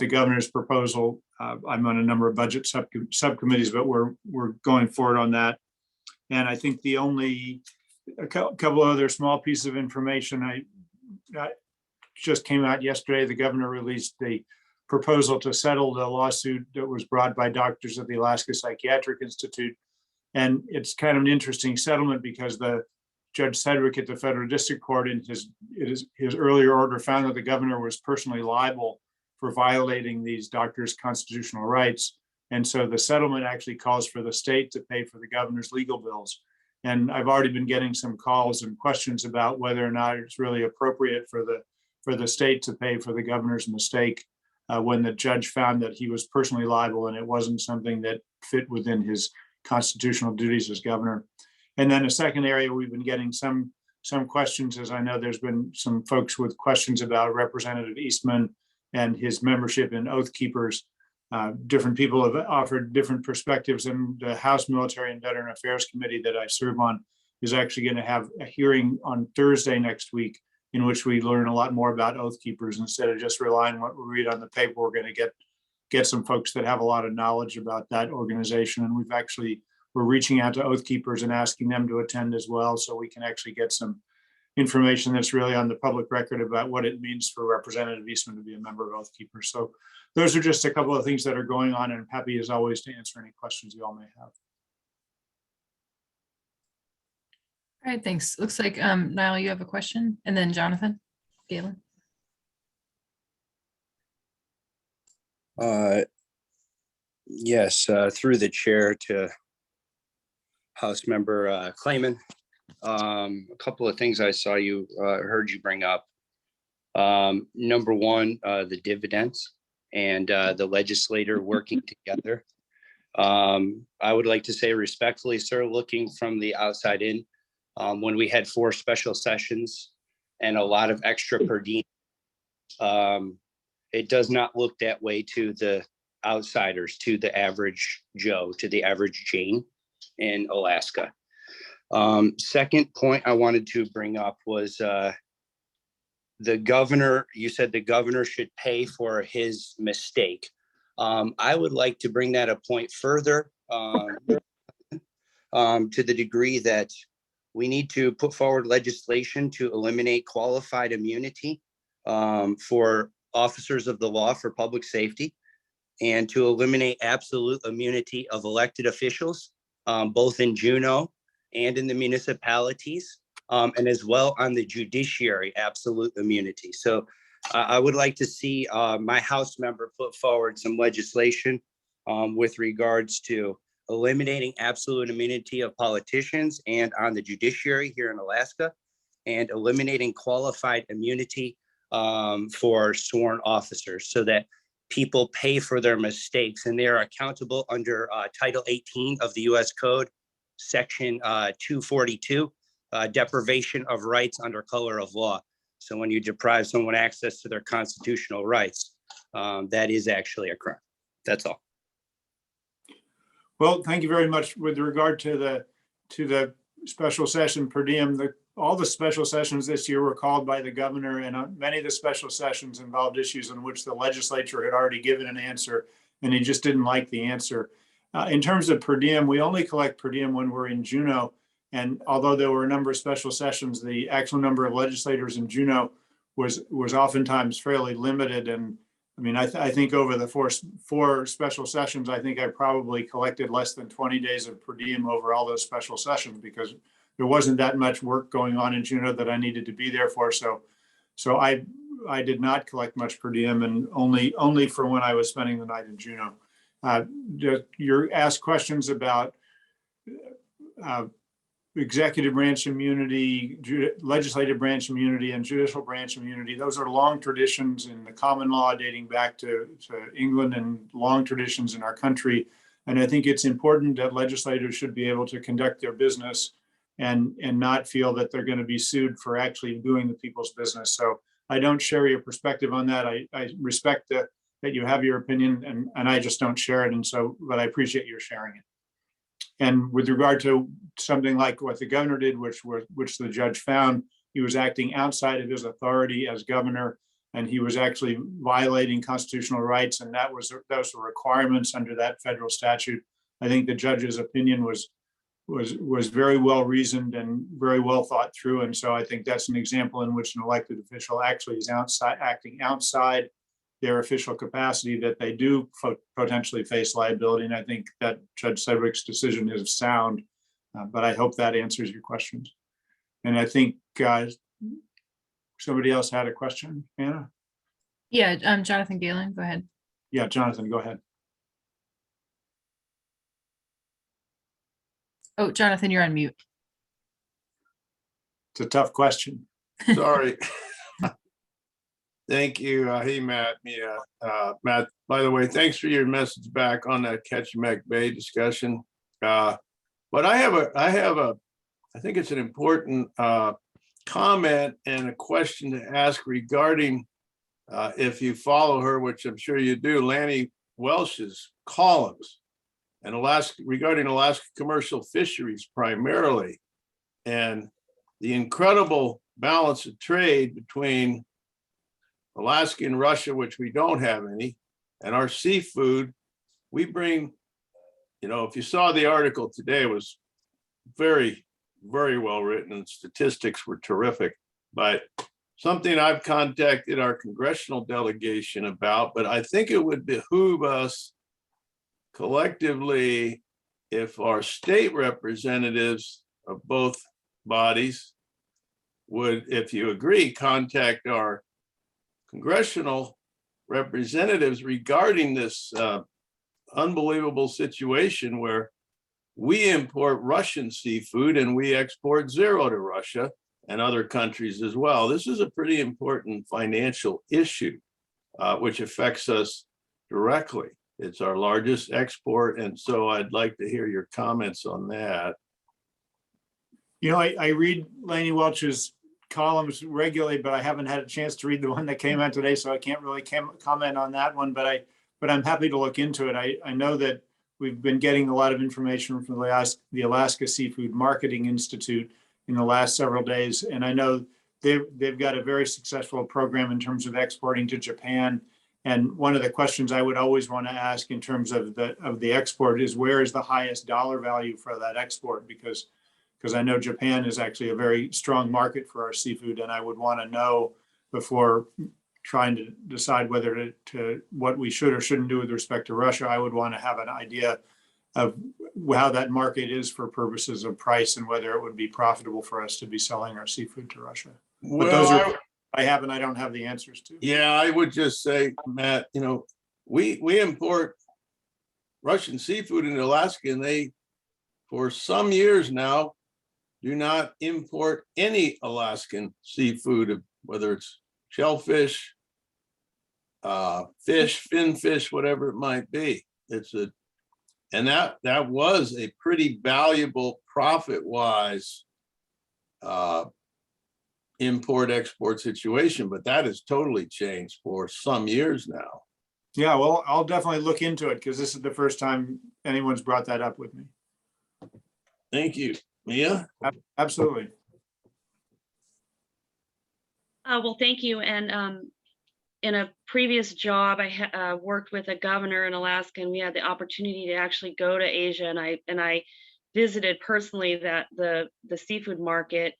governor's proposal. I'm on a number of budget subcommittees, but we're going forward on that. And I think a couple other small pieces of information. I just came out yesterday. The governor released the proposal to settle the lawsuit that was brought by doctors at the Alaska Psychiatric Institute. And it's kind of an interesting settlement because Judge Sedgwick at the federal district court in his earlier order found that the governor was personally liable for violating these doctors' constitutional rights. And so the settlement actually calls for the state to pay for the governor's legal bills. And I've already been getting some calls and questions about whether or not it's really appropriate for the state to pay for the governor's mistake when the judge found that he was personally liable and it wasn't something that fit within his constitutional duties as governor. And then a second area we've been getting some questions, as I know there's been some folks with questions about Representative Eastman and his membership in Oath Keepers. Different people have offered different perspectives, and the House Military and Veteran Affairs Committee that I serve on is actually going to have a hearing on Thursday next week in which we learn a lot more about Oath Keepers. Instead of just relying on what we read on the paper, we're going to get some folks that have a lot of knowledge about that organization. And we're reaching out to Oath Keepers and asking them to attend as well, so we can actually get some information that's really on the public record about what it means for Representative Eastman to be a member of Oath Keepers. So those are just a couple of things that are going on, and I'm happy as always to answer any questions you all may have. All right, thanks. Looks like Niall, you have a question, and then Jonathan, Galen. Yes, through the chair to House Member Clayman. A couple of things I saw heard you bring up. Number one, the dividends and the legislator working together. I would like to say respectfully, sir, looking from the outside in, when we had 4 special sessions and a lot of extra per diem, it does not look that way to the outsiders, to the average Joe, to the average Jane in Alaska. Second point I wanted to bring up was the governor. You said the governor should pay for his mistake. I would like to bring that a point further to the degree that we need to put forward legislation to eliminate qualified immunity for officers of the law for public safety, and to eliminate absolute immunity of elected officials, both in Juneau and in the municipalities, and as well on the judiciary, absolute immunity. So I would like to see my House member put forward some legislation with regards to eliminating absolute immunity of politicians and on the judiciary here in Alaska, and eliminating qualified immunity for sworn officers, so that people pay for their mistakes, and they are accountable under Title 18 of the U.S. Code, Section 242, deprivation of rights under color of law. So when you deprive someone access to their constitutional rights, that is actually a crime. That's all. Well, thank you very much. With regard to the special session per diem, all the special sessions this year were called by the governor, and many of the special sessions involved issues in which the legislature had already given an answer, and he just didn't like the answer. In terms of per diem, we only collect per diem when we're in Juneau. And although there were a number of special sessions, the actual number of legislators in Juneau was oftentimes fairly limited. And I mean, I think over the four special sessions, I think I probably collected less than 20 days of per diem over all those special sessions, because there wasn't that much work going on in Juneau that I needed to be there for. So I did not collect much per diem, and only for when I was spending the night in Juneau. You're asked questions about executive branch immunity, legislative branch immunity, and judicial branch immunity. Those are long traditions in the common law dating back to England, and long traditions in our country. And I think it's important that legislators should be able to conduct their business and not feel that they're going to be sued for actually doing the people's business. So I don't share your perspective on that. I respect that you have your opinion, and I just don't share it. And so, but I appreciate your sharing it. And with regard to something like what the governor did, which the judge found, he was acting outside of his authority as governor, and he was actually violating constitutional rights, and those were requirements under that federal statute. I think the judge's opinion was very well reasoned and very well thought through, and so I think that's an example in which an elected official actually is acting outside their official capacity, that they do potentially face liability. And I think that Judge Sedgwick's decision is sound, but I hope that answers your questions. And I think somebody else had a question, Anna? Yeah, Jonathan Galen, go ahead. Yeah, Jonathan, go ahead. Oh, Jonathan, you're on mute. It's a tough question. Sorry. Thank you. Hey, Matt. Yeah, Matt, by the way, thanks for your message back on that Ketchimek Bay discussion. But I think it's an important comment and a question to ask regarding, if you follow her, which I'm sure you do, Lanny Welsh's columns and regarding Alaska commercial fisheries primarily, and the incredible balance of trade between Alaska and Russia, which we don't have any, and our seafood. We bring, if you saw the article today, it was very, very well written, and statistics were terrific. But something I've contacted our congressional delegation about, but I think it would behoove us collectively if our state representatives of both bodies would, if you agree, contact our congressional representatives regarding this unbelievable situation where we import Russian seafood and we export zero to Russia and other countries as well. This is a pretty important financial issue, which affects us directly. It's our largest export. And so I'd like to hear your comments on that. I read Laney Welch's columns regularly, but I haven't had a chance to read the one that came out today, so I can't really comment on that one, but I'm happy to look into it. I know that we've been getting a lot of information from the Alaska Seafood Marketing Institute in the last several days, and I know they've got a very successful program in terms of exporting to Japan. And one of the questions I would always want to ask in terms of the export is, where is the highest dollar value for that export? Because I know Japan is actually a very strong market for our seafood, and I would want to know before trying to decide whether to what we should or shouldn't do with respect to Russia. I would want to have an idea of how that market is for purposes of price, and whether it would be profitable for us to be selling our seafood to Russia. But those are I don't have the answers to. Yeah, I would just say, Matt, we import Russian seafood into Alaska, and they, for some years now, do not import any Alaskan seafood, whether it's shellfish, fish, fin fish, whatever it might be. And that was a pretty valuable profit-wise import-export situation, but that has totally changed for some years now. Yeah, well, I'll definitely look into it because this is the first time anyone's brought that up with me. Thank you. Mia? Absolutely. Well, thank you. And in a previous job, I worked with a governor in Alaska, and we had the opportunity to actually go to Asia, and I visited personally the seafood market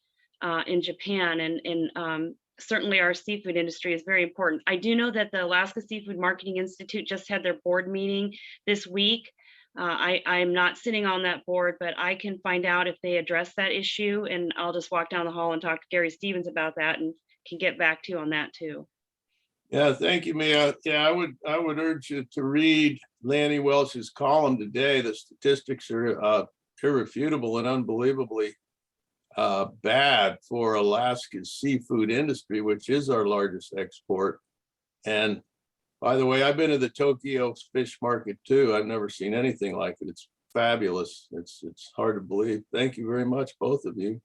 in Japan, and certainly our seafood industry is very important. I do know that the Alaska Seafood Marketing Institute just had their board meeting this week. I'm not sitting on that board, but I can find out if they address that issue, and I'll just walk down the hall and talk to Gary Stevens about that, and can get back to you on that too. Yeah, thank you, Mia. Yeah, I would urge you to read Lanny Welch's column today. The statistics are irrefutable and unbelievably bad for Alaska's seafood industry, which is our largest export. And by the way, I've been to the Tokyo fish market too. I've never seen anything like it. It's fabulous. It's hard to believe. Thank you very much, both of you.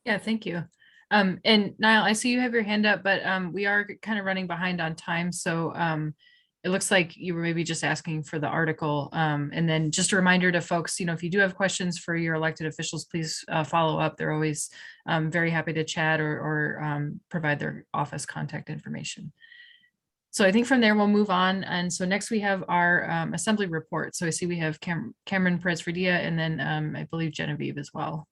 Yeah, thank you. And Niall, I see you have your hand up, but we are kind of running behind on time. So it looks like you were maybe just asking for the article. And then just a reminder to folks, if you do have questions for your elected officials, please follow up. They're always very happy to chat or provide their office contact information. So I think from there we'll move on. And so next we have our assembly report. So I see we have Cameron Perez-Fridia and then I believe Genevieve as well.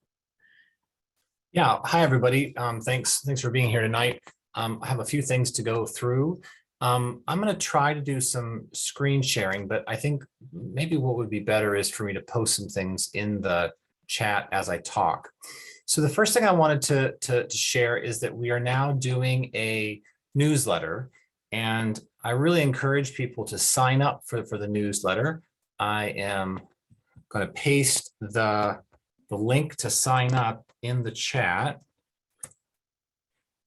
Yeah, hi, everybody. Thanks for being here tonight. I have a few things to go through. I'm going to try to do some screen sharing, but I think maybe what would be better is for me to post some things in the chat as I talk. So the first thing I wanted to share is that we are now doing a newsletter, and I really encourage people to sign up for the newsletter. I am going to paste the link to sign up in the chat.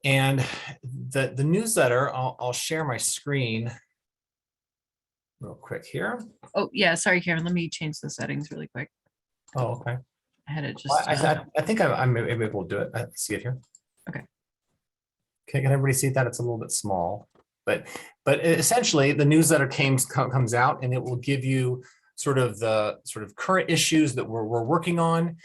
And the newsletter, I'll share my screen real quick here. Oh, yeah, sorry, Karen, let me change the settings really quick. Oh, okay. I had it just. Well, I think I'm able to do it. See it here. Okay. Can everybody see that? It's a little bit small, but essentially the newsletter comes out, and it will give you the current issues that we're working on.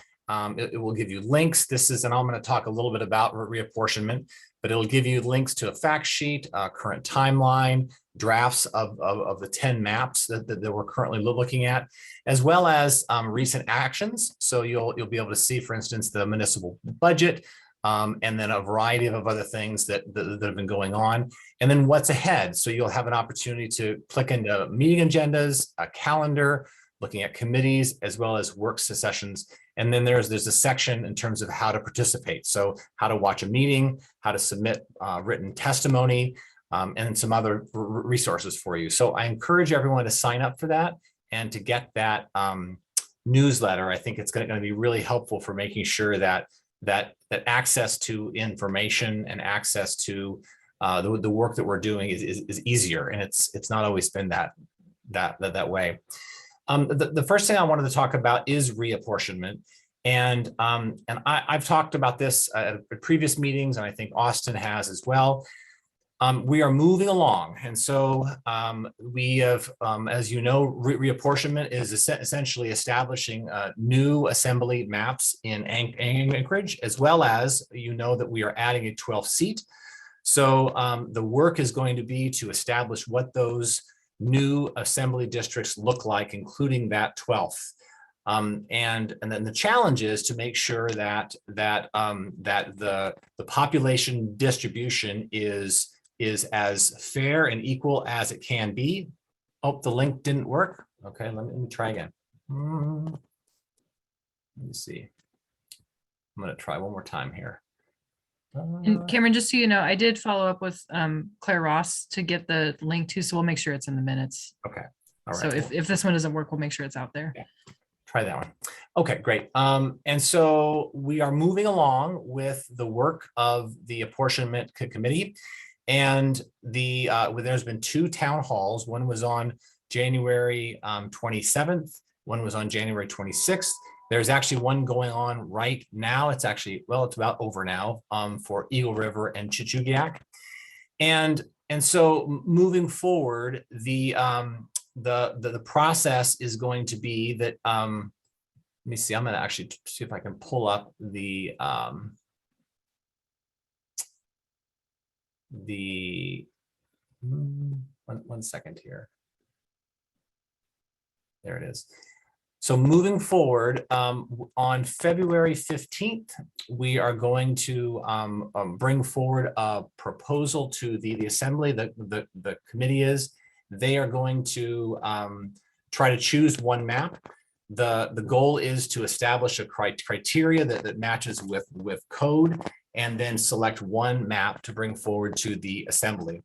It will give you links. And I'm going to talk a little bit about reapportionment, but it'll give you links to a fact sheet, current timeline, drafts of the 10 maps that we're currently looking at, as well as recent actions. So you'll be able to see, for instance, the municipal budget, and then a variety of other things that have been going on, and then what's ahead. So you'll have an opportunity to click into meeting agendas, a calendar, looking at committees, as well as work sessions. And then there's a section in terms of how to participate. So how to watch a meeting, how to submit written testimony, and some other resources for you. So I encourage everyone to sign up for that and to get that newsletter. I think it's going to be really helpful for making sure that access to information and access to the work that we're doing is easier. And it's not always been that way. The first thing I wanted to talk about is reapportionment. And I've talked about this at previous meetings, and I think Austin has as well. We are moving along. And so we have, as you know, reapportionment is essentially establishing new assembly maps in Anchorage, as well as, that we are adding a 12th seat. So the work is going to be to establish what those new assembly districts look like, including that 12th. And then the challenge is to make sure that the population distribution is as fair and equal as it can be. Oh, the link didn't work. Okay, let me try again. Let me see. I'm going to try one more time here. And Cameron, just so you know, I did follow up with Claire Ross to get the link too, so we'll make sure it's in the minutes. Okay. All right. So if this one doesn't work, we'll make sure it's out there. Yeah. Try that one. Okay, great. And so we are moving along with the work of the apportionment committee. And there's been 2 town halls. One was on January 27th. One was on January 26th. There's actually one going on right now. It's actually, well, it's about over now for Eagle River and Chichugiak. And so moving forward, the process is going to be that, let me see, I'm going to actually see if I can pull up one second here. There it is. So moving forward, on February 15th, we are going to bring forward a proposal to the assembly. The committee is, they are going to try to choose one map. The goal is to establish a criteria that matches with code, and then select one map to bring forward to the assembly.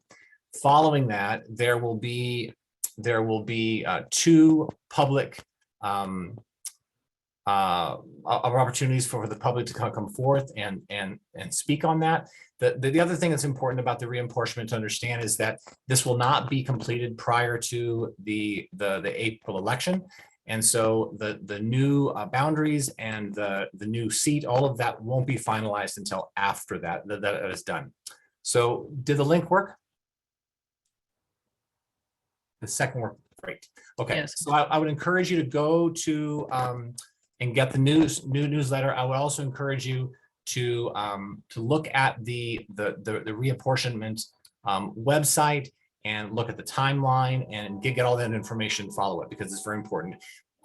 Following that, there will be 2 public opportunities for the public to come forth and speak on that. The other thing that's important about the reapportionment to understand is that this will not be completed prior to the April election. And so the new boundaries and the new seat, all of that won't be finalized until after that is done. So did the link work? The second work, great. Okay, Yes. so I would encourage you to go to and get the new newsletter. I would also encourage you to look at the reapportionment website and look at the timeline and get all that information, follow it, because it's very important.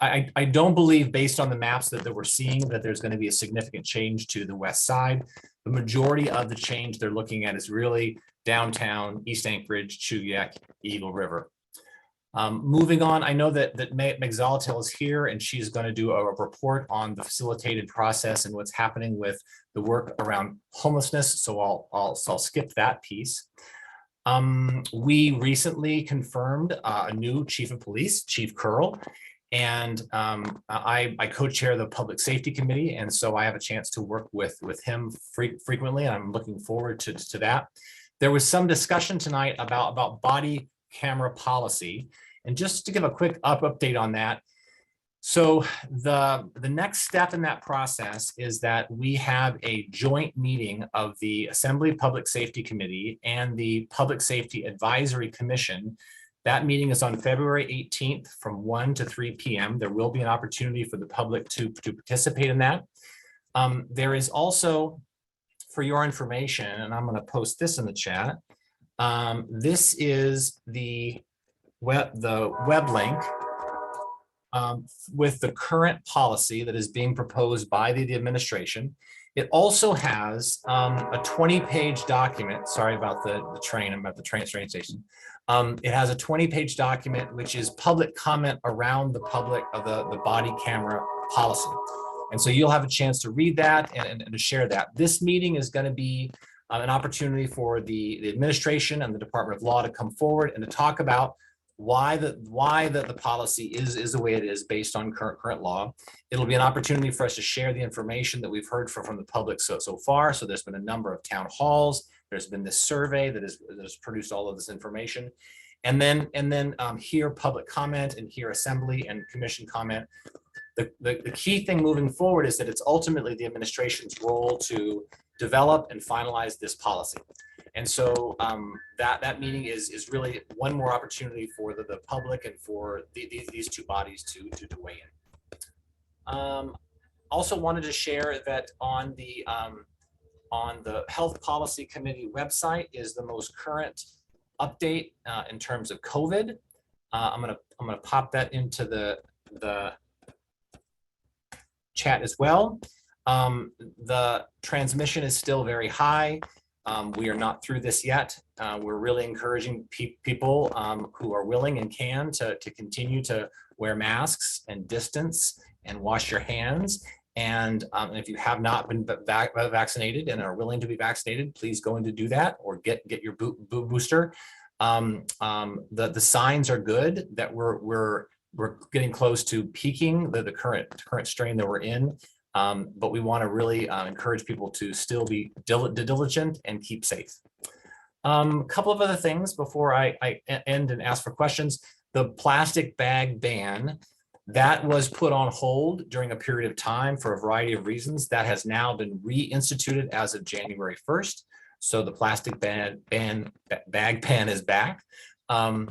I don't believe, based on the maps that we're seeing, that there's going to be a significant change to the west side. The majority of the change they're looking at is really downtown, East Anchorage, Chugiak, Eagle River. Moving on, I know that Meg Zolotel is here, and she's going to do a report on the facilitated process and what's happening with the work around homelessness. So I'll skip that piece. We recently confirmed a new chief of police, Chief Curl, and I co-chair the public safety committee, and so I have a chance to work with him frequently, and I'm looking forward to that. There was some discussion tonight about body camera policy, and just to give a quick update on that. So the next step in that process is that we have a joint meeting of the Assembly Public Safety Committee and the Public Safety Advisory Commission. That meeting is on February 18th from 1 to 3 p.m. There will be an opportunity for the public to participate in that. There is also, for your information, and I'm going to post this in the chat. This is the web link with the current policy that is being proposed by the administration. It also has a 20-page document. Sorry about the train. I'm at the train station. It has a 20-page document, which is public comment around the public of the body camera policy. And so you'll have a chance to read that and to share that. This meeting is going to be an opportunity for the administration and the Department of Law to come forward and to talk about why the policy is the way it is based on current law. It'll be an opportunity for us to share the information that we've heard from the public so far. So there's been a number of town halls. There's been this survey that has produced all of this information, and then hear public comment and hear assembly and commission comment. The key thing moving forward is that it's ultimately the administration's role to develop and finalize this policy. And so that meeting is really one more opportunity for the public and for these two bodies to weigh in. Also wanted to share that on the Health Policy Committee website is the most current update in terms of COVID. I'm gonna pop that into the chat as well. The transmission is still very high. We are not through this yet. We're really encouraging people who are willing and can to continue to wear masks and distance and wash your hands. And if you have not been vaccinated and are willing to be vaccinated, please go in to do that or get your booster. The signs are good that we're getting close to peaking the current strain that we're in. But we want to really encourage people to still be diligent and keep safe. A couple of other things before I end and ask for questions. The plastic bag ban, that was put on hold during a period of time for a variety of reasons. That has now been reinstituted as of January 1st. So the plastic bag ban is back. And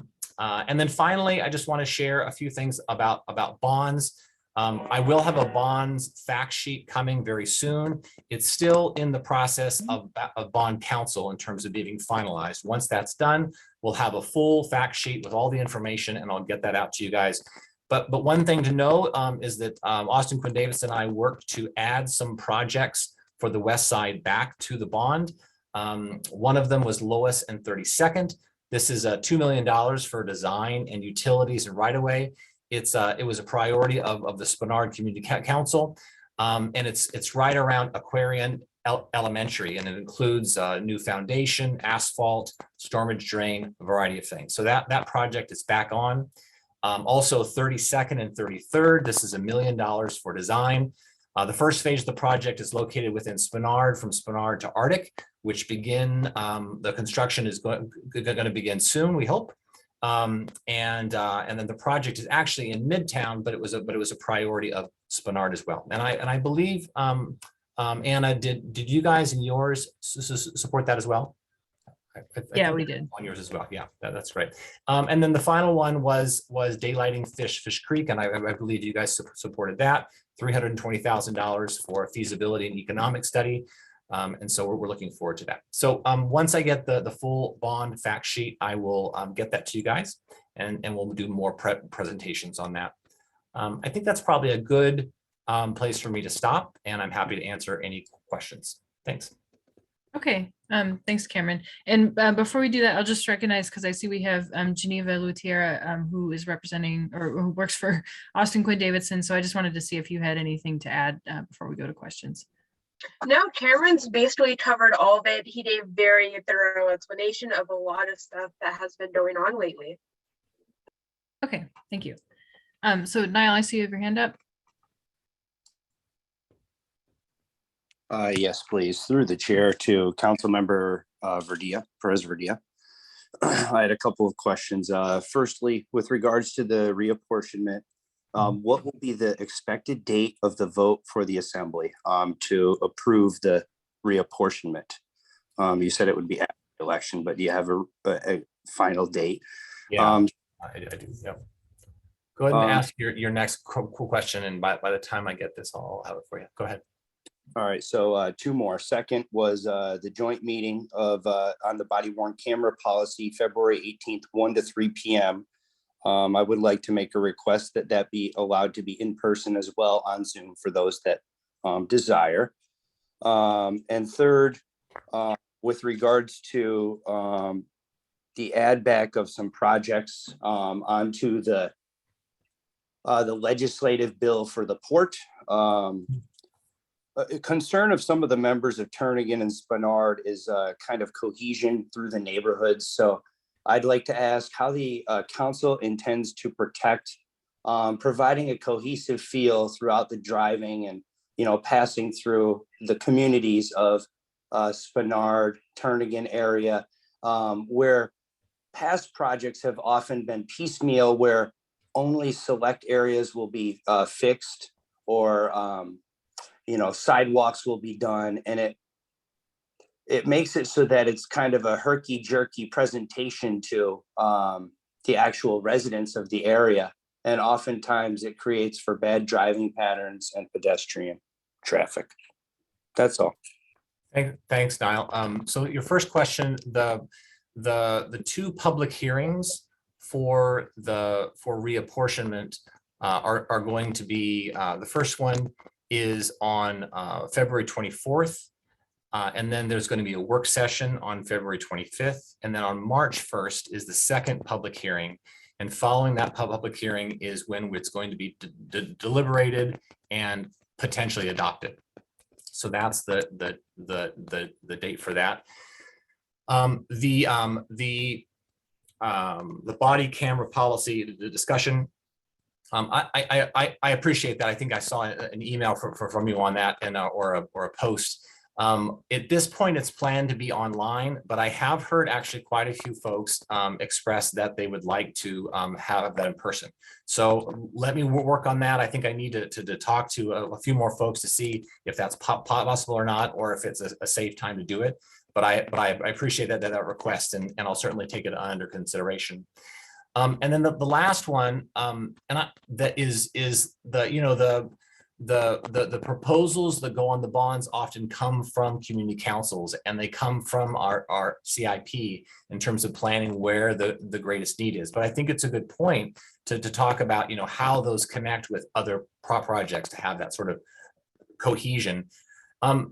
then finally, I just want to share a few things about bonds. I will have a bonds fact sheet coming very soon. It's still in the process of bond counsel in terms of being finalized. Once that's done, we'll have a full fact sheet with all the information, and I'll get that out to you guys. But one thing to know is that Austin Quinn Davis and I worked to add some projects for the West Side back to the bond. One of them was Lois and 32nd. This is $2 million for design and utilities and right-of-way. It was a priority of the Spenard Community Council, and it's right around Aquarian Elementary, and it includes new foundation, asphalt, storage drain, a variety of things. So that project is back on. Also 32nd and 33rd, this is $1 million for design. The first phase of the project is located within Spenard, from Spenard to Arctic, which the construction is going to begin soon, we hope. And then the project is actually in Midtown, but it was a priority of Spenard as well. And I believe, Anna, did you guys and yours support that as well? I Yeah, think we did. on yours as well. Yeah, that's great. And then the final one was daylighting Fish Creek, and I believe you guys supported that. $320,000 for a feasibility and economic study. And so we're looking forward to that. So once I get the full bond fact sheet, I will get that to you guys, and we'll do more presentations on that. I think that's probably a good place for me to stop, and I'm happy to answer any questions. Thanks. Okay, thanks, Cameron. And before we do that, I'll just recognize, because I see we have Geneva Lutiera, who is representing, or who works for Austin Quinn Davidson. So I just wanted to see if you had anything to add before we go to questions. No, Cameron's basically covered all of it. He gave very thorough explanation of a lot of stuff that has been going on lately. Okay, thank you. So Niall, I see you have your hand up. Yes, please. Through the chair to Councilmember Perez Verdia. I had a couple of questions. Firstly, with regards to the reapportionment, what will be the expected date of the vote for the assembly to approve the reapportionment? You said it would be after the election, but do you have a final date? Yeah, I do. Yeah. Go ahead and ask your next question, and by the time I get this, I'll have it for you. Go ahead. All right, so two more. Second was the joint meeting of on the body worn camera policy, February 18th, 1 to 3 p.m. I would like to make a request that be allowed to be in person as well on Zoom for those that desire. And third, with regards to the add back of some projects onto the legislative bill for the port. A concern of some of the members of Turnagain and Spenard is kind of cohesion through the neighborhoods. So I'd like to ask how the council intends to protect providing a cohesive feel throughout the driving and, passing through the communities of Spenard, Turnagain area, where past projects have often been piecemeal, where only select areas will be fixed, or sidewalks will be done, and it makes it so that it's kind of a herky-jerky presentation to the actual residents of the area, and oftentimes it creates for bad driving patterns and pedestrian traffic. That's all. Thanks, Niall. So your first question, the two public hearings for reapportionment are going to be, the first one is on February 24th. And then there's going to be a work session on February 25th. And then on March 1st is the second public hearing. And following that public hearing is when it's going to be deliberated and potentially adopted. So that's the date for that. The body camera policy, the discussion, I appreciate that. I think I saw an email from you on that, and or a post. At this point, it's planned to be online, but I have heard actually quite a few folks express that they would like to have that in person. So let me work on that. I think I need to talk to a few more folks to see if that's possible or not, or if it's a safe time to do it. But I appreciate that request, and I'll certainly take it under consideration. And then the last one, that is the proposals that go on the bonds often come from community councils, and they come from our CIP in terms of planning where the greatest need is. But I think it's a good point to talk about, how those connect with other projects to have that sort of cohesion.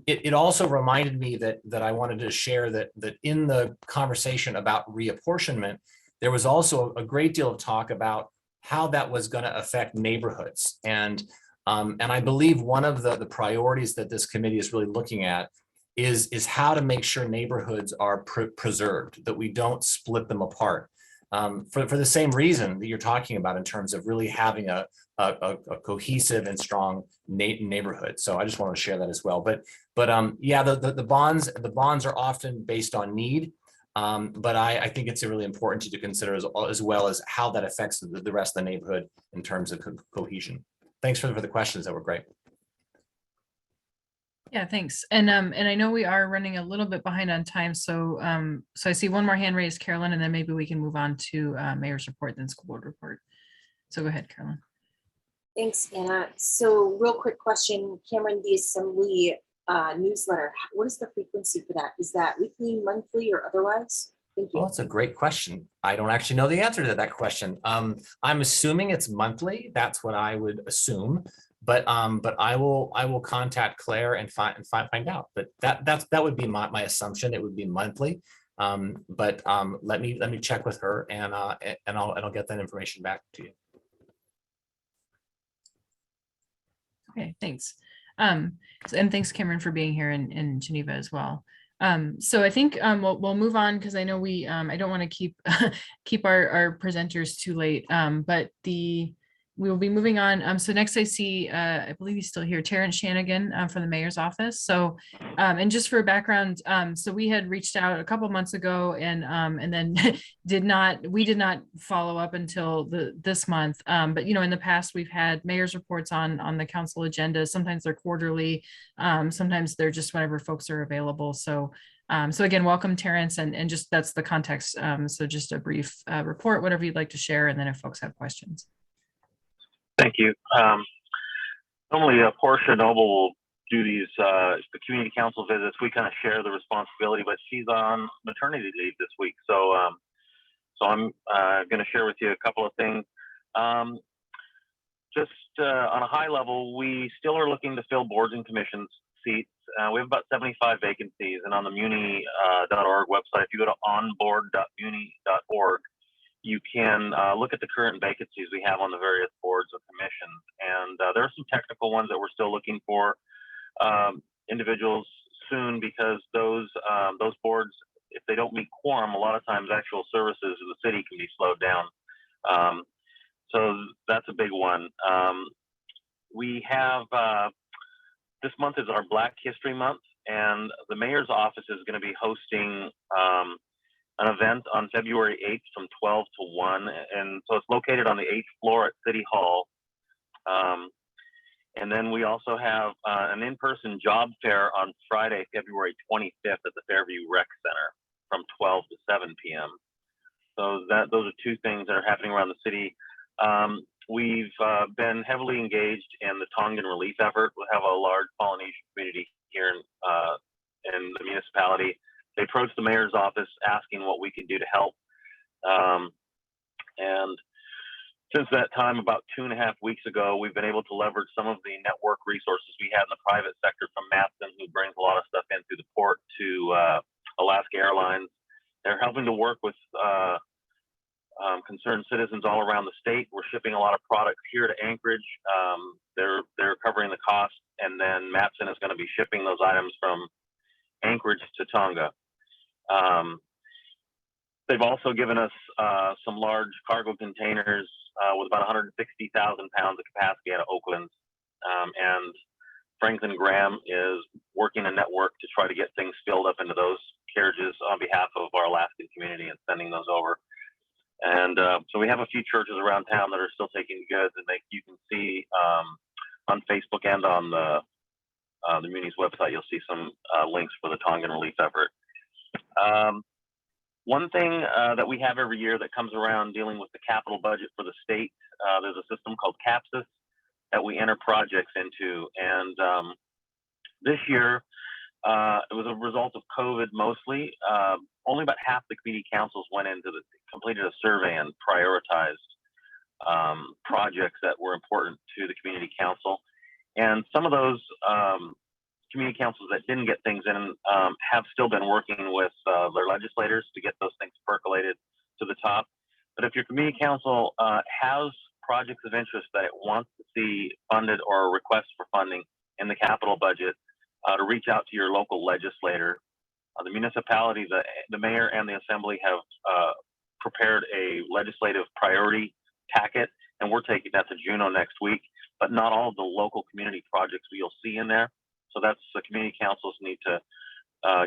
It also reminded me that I wanted to share that in the conversation about reapportionment, there was also a great deal of talk about how that was going to affect neighborhoods. And I believe one of the priorities that this committee is really looking at is how to make sure neighborhoods are preserved, that we don't split them apart. For the same reason that you're talking about in terms of really having a cohesive and strong neighborhood. So I just wanted to share that as well. But yeah, the bonds are often based on need. But I think it's really important to consider as well as how that affects the rest of the neighborhood in terms of cohesion. Thanks for the questions. That were great. Yeah, thanks. And I know we are running a little bit behind on time. So so I see one more hand raised, Carolyn, and then maybe we can move on to mayor's report, then school board report. So go ahead, Carolyn. Thanks, Anna. So real quick question, Cameron, the assembly newsletter, what is the frequency for that? Is that weekly, monthly, or otherwise? Thank you. Well, that's a great question. I don't actually know the answer to that question. I'm assuming it's monthly. That's what I would assume. But I will contact Claire and find out. But that would be my assumption. It would be monthly. But let me check with her, and I'll get that information back to you. Okay, thanks. And thanks, Cameron, for being here in Geneva as well. So I think we'll move on, because I know I don't want to keep our presenters too late, but we will be moving on. So next I see, I believe he's still here, Terrence Shanigan from the mayor's office. So, and just for background, so we had reached out a couple months ago, and then we did not follow up until this month. But in the past we've had mayor's reports on the council agenda. Sometimes they're quarterly, sometimes they're just whenever folks are available. So again, welcome, Terrence, and just that's the context. So just a brief report, whatever you'd like to share, and then if folks have questions. Thank you. Normally, Portia Noble will do these the community council visits. We kind of share the responsibility, but she's on maternity leave this week, so I'm going to share with you a couple of things. Just on a high level, we still are looking to fill boards and commissions seats. We have about 75 vacancies, and on the muni.org website, if you go to onboard.muni.org, you can look at the current vacancies we have on the various boards or commissions. And there are some technical ones that we're still looking for individuals soon, because those boards, if they don't meet quorum, a lot of times actual services in the city can be slowed down. So that's a big one. We have, this month is our Black History Month, and the mayor's office is going to be hosting an event on February 8th from 12 to 1. And so it's located on the 8th floor at City Hall. And then we also have an in-person job fair on Friday, February 25th at the Fairview Rec Center from 12 to 7 p.m. So those are two things that are happening around the city. We've been heavily engaged in the Tongan relief effort. We have a large Polynesian community here in the municipality. They approached the mayor's office asking what we could do to help. And since that time, about 2.5 weeks ago, we've been able to leverage some of the network resources we had in the private sector, from Matson, who brings a lot of stuff in through the port, to Alaska Airlines. They're helping to work with concerned citizens all around the state. We're shipping a lot of products here to Anchorage. They're covering the cost, and then Matson is going to be shipping those items from Anchorage to Tonga. They've also given us some large cargo containers with about 160,000 pounds of capacity out of Oakland. And Franklin Graham is working a network to try to get things filled up into those carriages on behalf of our Alaskan community and sending those over. And so we have a few churches around town that are still taking goods, and you can see on Facebook and on the Muni's website, you'll see some links for the Tongan relief effort. One thing that we have every year that comes around dealing with the capital budget for the state, there's a system called CAPSIS that we enter projects into. And this year, it was a result of COVID mostly. Only about half the community councils completed a survey and prioritized projects that were important to the community council. And some of those community councils that didn't get things in have still been working with their legislators to get those things percolated to the top. But if your community council has projects of interest that it wants to see funded or request for funding in the capital budget, to reach out to your local legislator. The municipality, the mayor and the assembly have prepared a legislative priority packet, and we're taking that to Juneau next week, but not all of the local community projects you'll see in there. So that's the community councils need to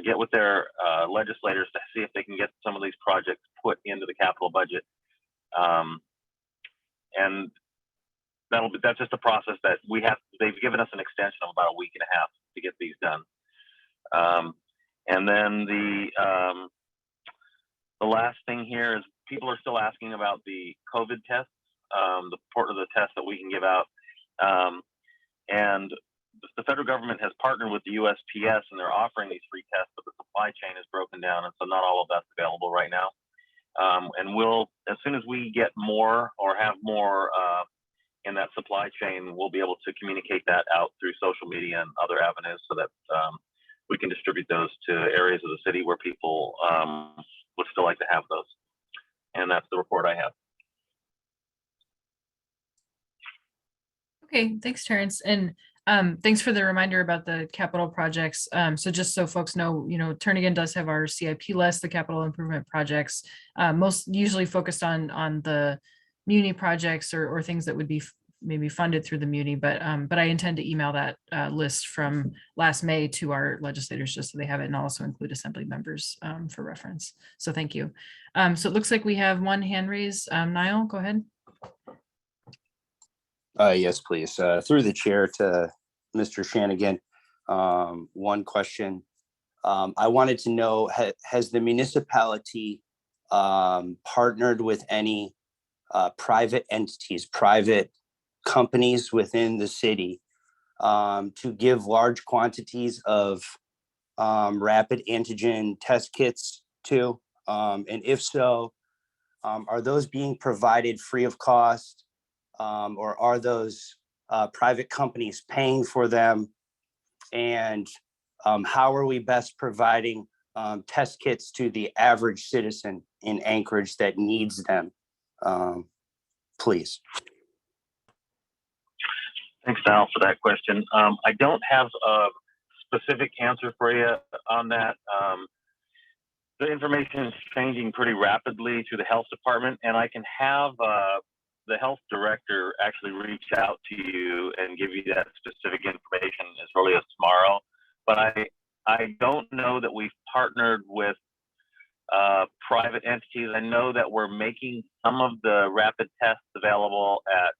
get with their legislators to see if they can get some of these projects put into the capital budget. And that's just a process that they've given us an extension of about a week and a half to get these done. And then the last thing here is people are still asking about the COVID tests, the port of the test that we can give out. And the federal government has partnered with the USPS and they're offering these free tests, but the supply chain is broken down. And so not all of that's available right now. And as soon as we get more or have more in that supply chain, we'll be able to communicate that out through social media and other avenues so that we can distribute those to areas of the city where people would still like to have those. And that's the report I have. Okay, thanks, Terrence. And thanks for the reminder about the capital projects. So just so folks know, Turnigan does have our CIP list, the capital improvement projects, most usually focused on the Muni projects or things that would be maybe funded through the Muni, but I intend to email that list from last May to our legislators just so they have it, and also include assembly members for reference. So thank you. So it looks like we have one hand raised. Niall, go ahead. Yes, please. Through the chair to Mr. Shanigan, one question. I wanted to know, has the municipality partnered with any private entities, private companies within the city to give large quantities of rapid antigen test kits to? And if so, are those being provided free of cost? Or are those private companies paying for them? And how are we best providing test kits to the average citizen in Anchorage that needs them? Please. Thanks, Al, for that question. I don't have a specific answer for you on that. The information is changing pretty rapidly through the health department, and I can have the health director actually reach out to you and give you that specific information as early as tomorrow. But I don't know that we've partnered with private entities. I know that we're making some of the rapid tests available at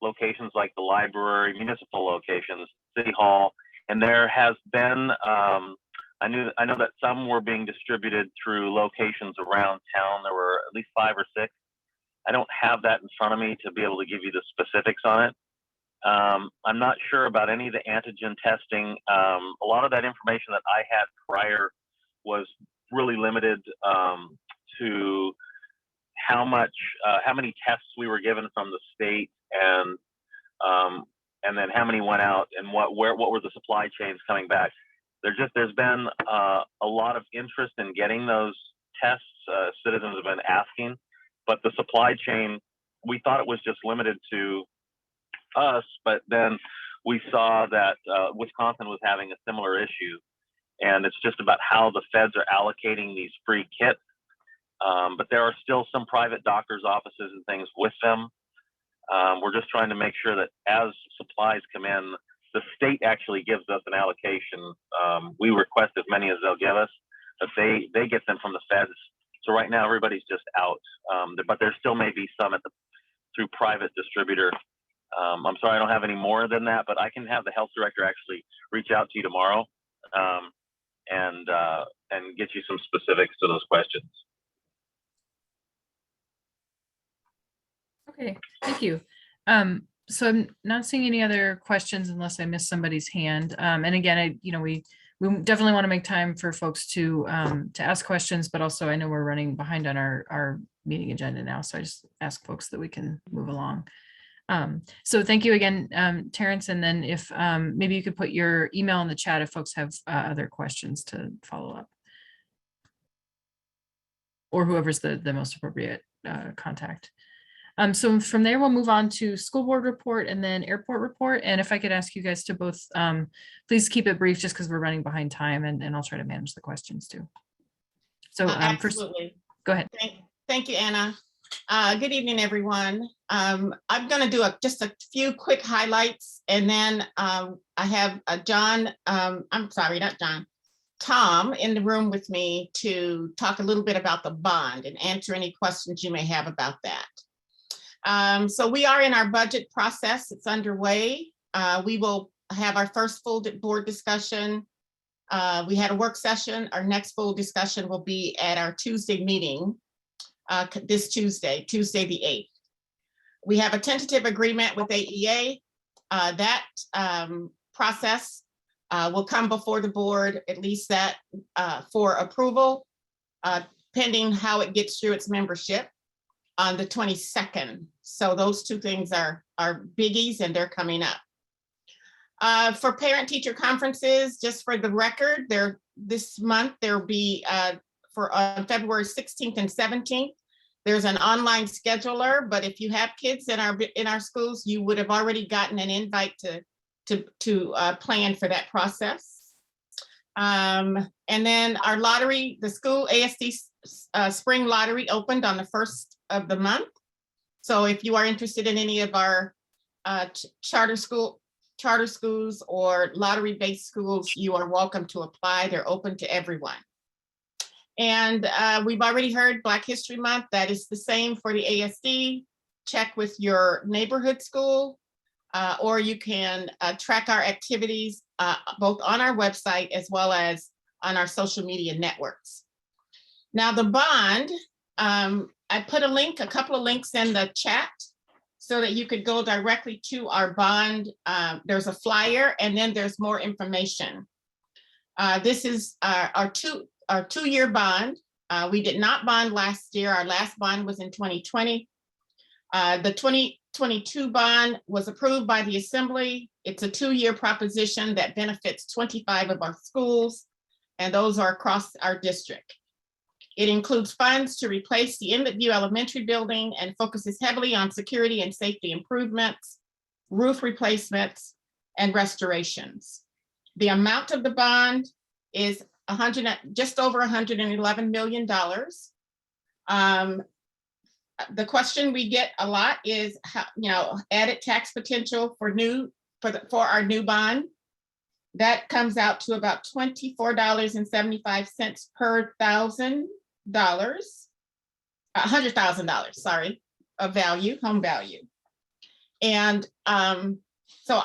locations like the library, municipal locations, City Hall, and there has been, I know that some were being distributed through locations around town. There were at least 5 or 6. I don't have that in front of me to be able to give you the specifics on it. I'm not sure about any of the antigen testing. A lot of that information that I had prior was really limited to how many tests we were given from the state, and then how many went out, and what were the supply chains coming back. There's been a lot of interest in getting those tests. Citizens have been asking, but the supply chain, we thought it was just limited to us, but then we saw that Wisconsin was having a similar issue, and it's just about how the feds are allocating these free kits. But there are still some private doctors' offices and things with them. We're just trying to make sure that as supplies come in, the state actually gives us an allocation. We request as many as they'll give us, but they get them from the feds. So right now everybody's just out, but there still may be some through private distributor. I'm sorry I don't have any more than that, but I can have the health director actually reach out to you tomorrow and get you some specifics to those questions. Okay, thank you. So I'm not seeing any other questions unless I missed somebody's hand. And again, we definitely want to make time for folks to ask questions, but also I know we're running behind on our meeting agenda now. So I just ask folks that we can move along. So thank you again, Terrence. And then if maybe you could put your email in the chat if folks have other questions to follow up. Or whoever's the most appropriate contact. So from there, we'll move on to school board report and then airport report. And if I could ask you guys to both, please keep it brief just because we're running behind time and I'll try to manage the questions too. So first, absolutely. Go ahead. Thank you, Anna. Good evening, everyone. I'm going to do just a few quick highlights and then I have John, I'm sorry, not John, Tom in the room with me to talk a little bit about the bond and answer any questions you may have about that. So we are in our budget process. It's underway. We will have our first full board discussion. We had a work session. Our next full discussion will be at our Tuesday meeting, this Tuesday the 8th. We have a tentative agreement with AEA. That process will come before the board, at least that for approval, pending how it gets through its membership on the 22nd. So those two things are biggies and they're coming up. For parent-teacher conferences, just for the record, this month there'll be on February 16th and 17th. There's an online scheduler, but if you have kids in our schools, you would have already gotten an invite to plan for that process. And then our lottery, the school ASD spring lottery opened on the 1st of the month. So if you are interested in any of our charter schools or lottery-based schools, you are welcome to apply. They're open to everyone. And we've already heard Black History Month. That is the same for the ASD. Check with your neighborhood school, or you can track our activities both on our website as well as on our social media networks. Now the bond, I put a couple of links in the chat so that you could go directly to our bond. There's a flyer and then there's more information. This is our two-year bond. We did not bond last year. Our last bond was in 2020. The 2022 bond was approved by the Assembly. It's a 2-year proposition that benefits 25 of our schools, and those are across our district. It includes funds to replace the Inlet View Elementary building and focuses heavily on security and safety improvements, roof replacements, and restorations. The amount of the bond is just over $111 million. The question we get a lot is how, added tax potential for our new bond. That comes out to about $24.75 per $100,000, sorry, of value, home value. And so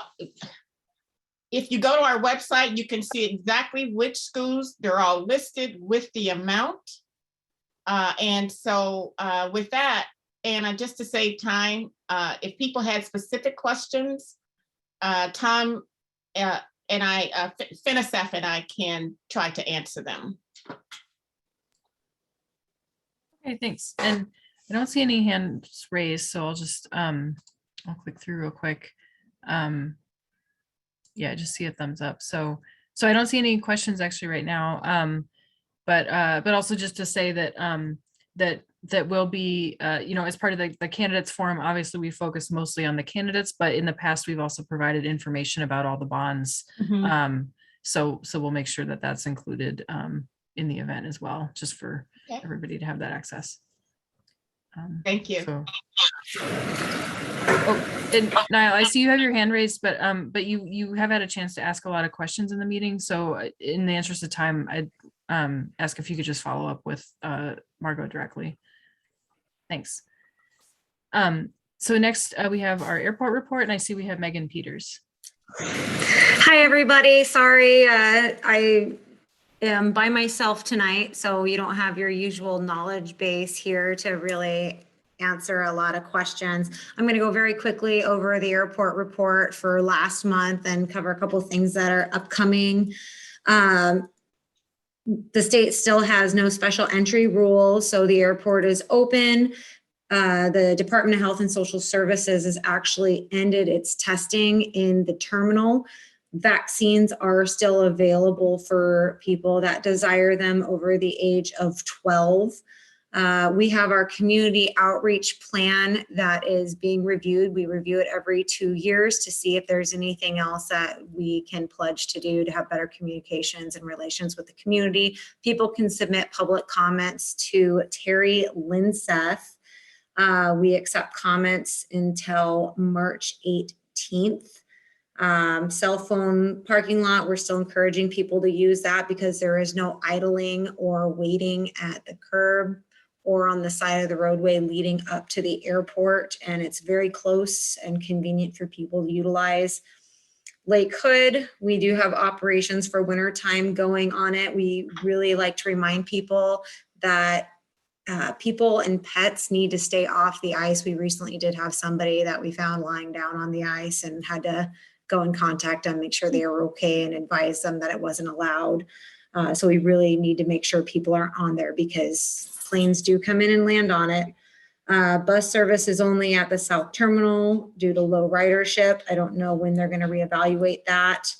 if you go to our website, you can see exactly which schools, they're all listed with the amount. And so with that, Anna, just to save time, if people had specific questions, Tom and I, Finisef and I can try to answer them. Okay, thanks. And I don't see any hands raised, so I'll just I'll click through real quick. Yeah, I just see a thumbs up. So I don't see any questions actually right now. But also just to say that that will be as part of the candidates forum. Obviously, we focus mostly on the candidates, but in the past we've also provided information about all the bonds. Mm-hmm. So we'll make sure that that's included in the event as well, just for everybody to have that access. Thank you. Oh, And Niall, I see you have your hand raised, but you have had a chance to ask a lot of questions in the meeting. So in the interest of time, I'd ask if you could just follow up with Margot directly. Thanks. So next we have our airport report, and I see we have Megan Peters. Hi, everybody. Sorry, I am by myself tonight, so you don't have your usual knowledge base here to really answer a lot of questions. I'm going to go very quickly over the airport report for last month and cover a couple of things that are upcoming. The state still has no special entry rules, so the airport is open. The Department of Health and Social Services has actually ended its testing in the terminal. Vaccines are still available for people that desire them over the age of 12. We have our community outreach plan that is being reviewed. We review it every 2 years to see if there's anything else that we can pledge to do to have better communications and relations with the community. People can submit public comments to Terry Linseth. We accept comments until March 18th. Cell phone parking lot, we're still encouraging people to use that because there is no idling or waiting at the curb or on the side of the roadway leading up to the airport, and it's very close and convenient for people to utilize. Lake Hood, we do have operations for wintertime going on it. We really like to remind people that people and pets need to stay off the ice. We recently did have somebody that we found lying down on the ice and had to go and contact them, make sure they were okay and advise them that it wasn't allowed. So we really need to make sure people aren't on there because planes do come in and land on it. Bus service is only at the South Terminal due to low ridership. I don't know when they're going to reevaluate that.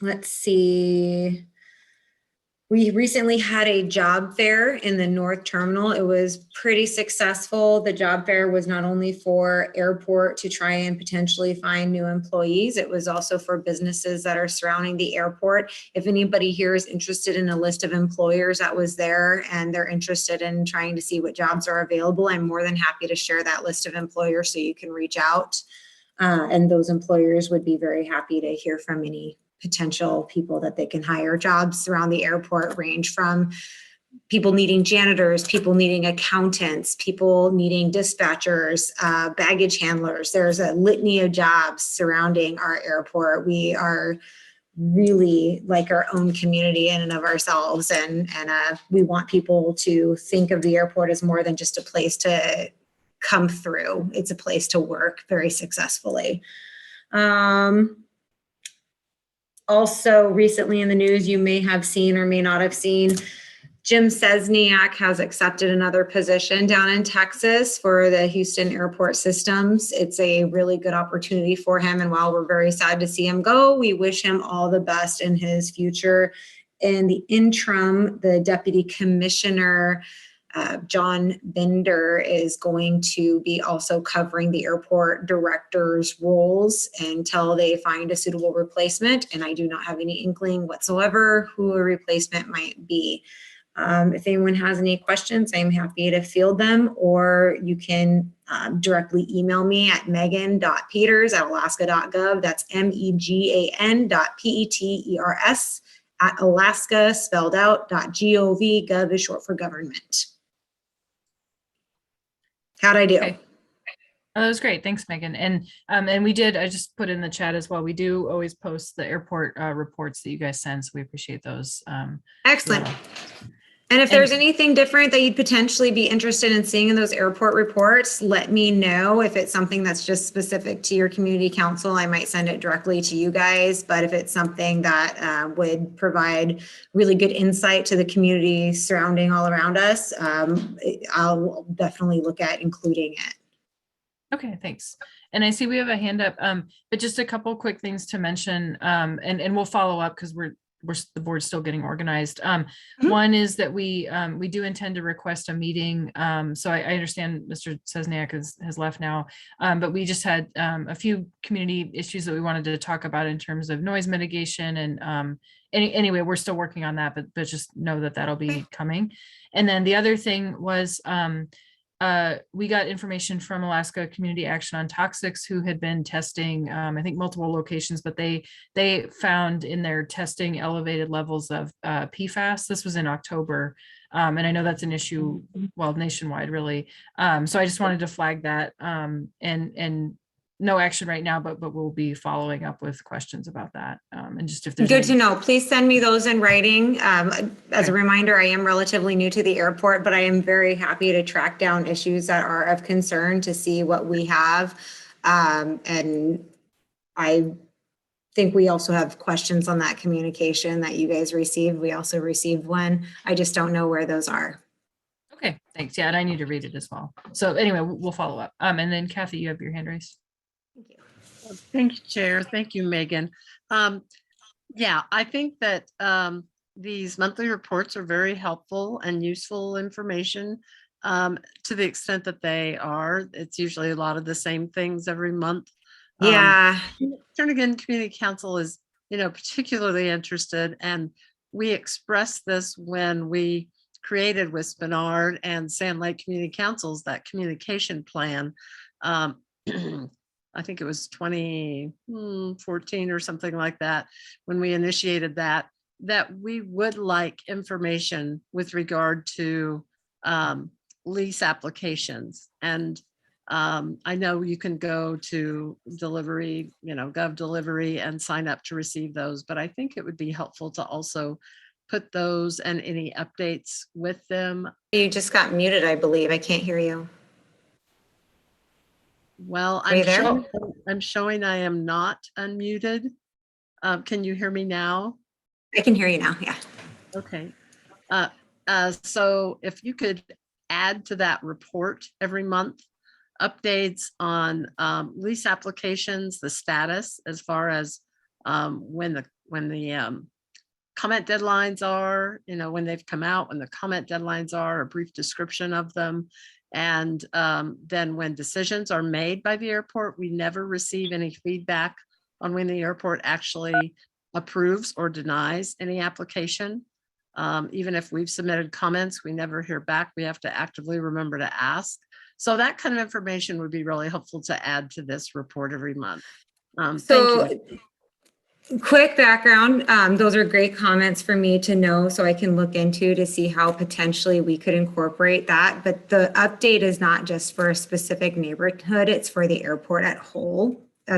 Let's see. We recently had a job fair in the North Terminal. It was pretty successful. The job fair was not only for airport to try and potentially find new employees, it was also for businesses that are surrounding the airport. If anybody here is interested in a list of employers that was there and they're interested in trying to see what jobs are available, I'm more than happy to share that list of employers so you can reach out. And those employers would be very happy to hear from any potential people that they can hire. Jobs around the airport range from people needing janitors, people needing accountants, people needing dispatchers, baggage handlers. There's a litany of jobs surrounding our airport. We are really like our own community in and of ourselves. And we want people to think of the airport as more than just a place to come through. It's a place to work very successfully. Also, recently in the news, you may have seen or may not have seen, Jim Sesniak has accepted another position down in Texas for the Houston Airport Systems. It's a really good opportunity for him. And while we're very sad to see him go, we wish him all the best in his future. In the interim, the Deputy Commissioner, John Bender, is going to be also covering the airport director's roles until they find a suitable replacement. And I do not have any inkling whatsoever who a replacement might be. If anyone has any questions, I'm happy to field them, or you can directly email me at megan.peters@alaska.gov. That's megan.peters@alaska, spelled out, .gov. Gov is short for government. How'd I do? Okay. Oh, that was great. Thanks, Megan. And we did, I just put in the chat as well. We do always post the airport reports that you guys send, so we appreciate those. Excellent. And if there's anything different that you'd potentially be interested in seeing in those airport reports, let me know. If it's something that's just specific to your community council, I might send it directly to you guys. But if it's something that would provide really good insight to the community surrounding all around us, I'll definitely look at including it. Okay, thanks. And I see we have a hand up, but just a couple quick things to mention, and we'll follow up because the board's still getting organized. One is that we do intend to request a meeting. So I understand Mr. Sesniak has left now, but we just had a few community issues that we wanted to talk about in terms of noise mitigation. And anyway, we're still working on that, but just know that that'll be coming. And then the other thing was we got information from Alaska Community Action on Toxics, who had been testing, I think multiple locations, but they found in their testing elevated levels of PFAS. This was in October. And I know that's an issue, well, nationwide really. So I just wanted to flag that, and no action right now, but we'll be following up with questions about that. And just if there's Good to any- know. Please send me those in writing. As a reminder, I am relatively new to the airport, but I am very happy to track down issues that are of concern to see what we have. And I think we also have questions on that communication that you guys received. We also received one. I just don't know where those are. Okay, thanks. Yeah, and I need to read it as well. So anyway, we'll follow up. And then Kathy, you have your hand raised. Thank you, Chair. Thank you, Megan. Yeah, I think that these monthly reports are very helpful and useful information to the extent that they are. It's usually a lot of the same things every month. Yeah. Jernigan Community Council is, particularly interested, and we expressed this when we created with Spenard and Sand Lake Community Councils that communication plan. I think it was 2014 or something like that, when we initiated that we would like information with regard to lease applications. And I know you can go to delivery, Gov Delivery and sign up to receive those, but I think it would be helpful to also put those and any updates with them. You just got muted, I believe. I can't hear you. Well, Are you there? I'm showing I am not unmuted. Can you hear me now? I can hear you now, yeah. Okay. So if you could add to that report every month, updates on lease applications, the status as far as when the comment deadlines are, when they've come out, when the comment deadlines are, a brief description of them. And then when decisions are made by the airport, we never receive any feedback on when the airport actually approves or denies any application. Even if we've submitted comments, we never hear back. We have to actively remember to ask. So that kind of information would be really helpful to add to this report every month. Thank you. Quick background, those are great comments for me to know so I can look into to see how potentially we could incorporate that. But the update is not just for a specific neighborhood, it's for the airport as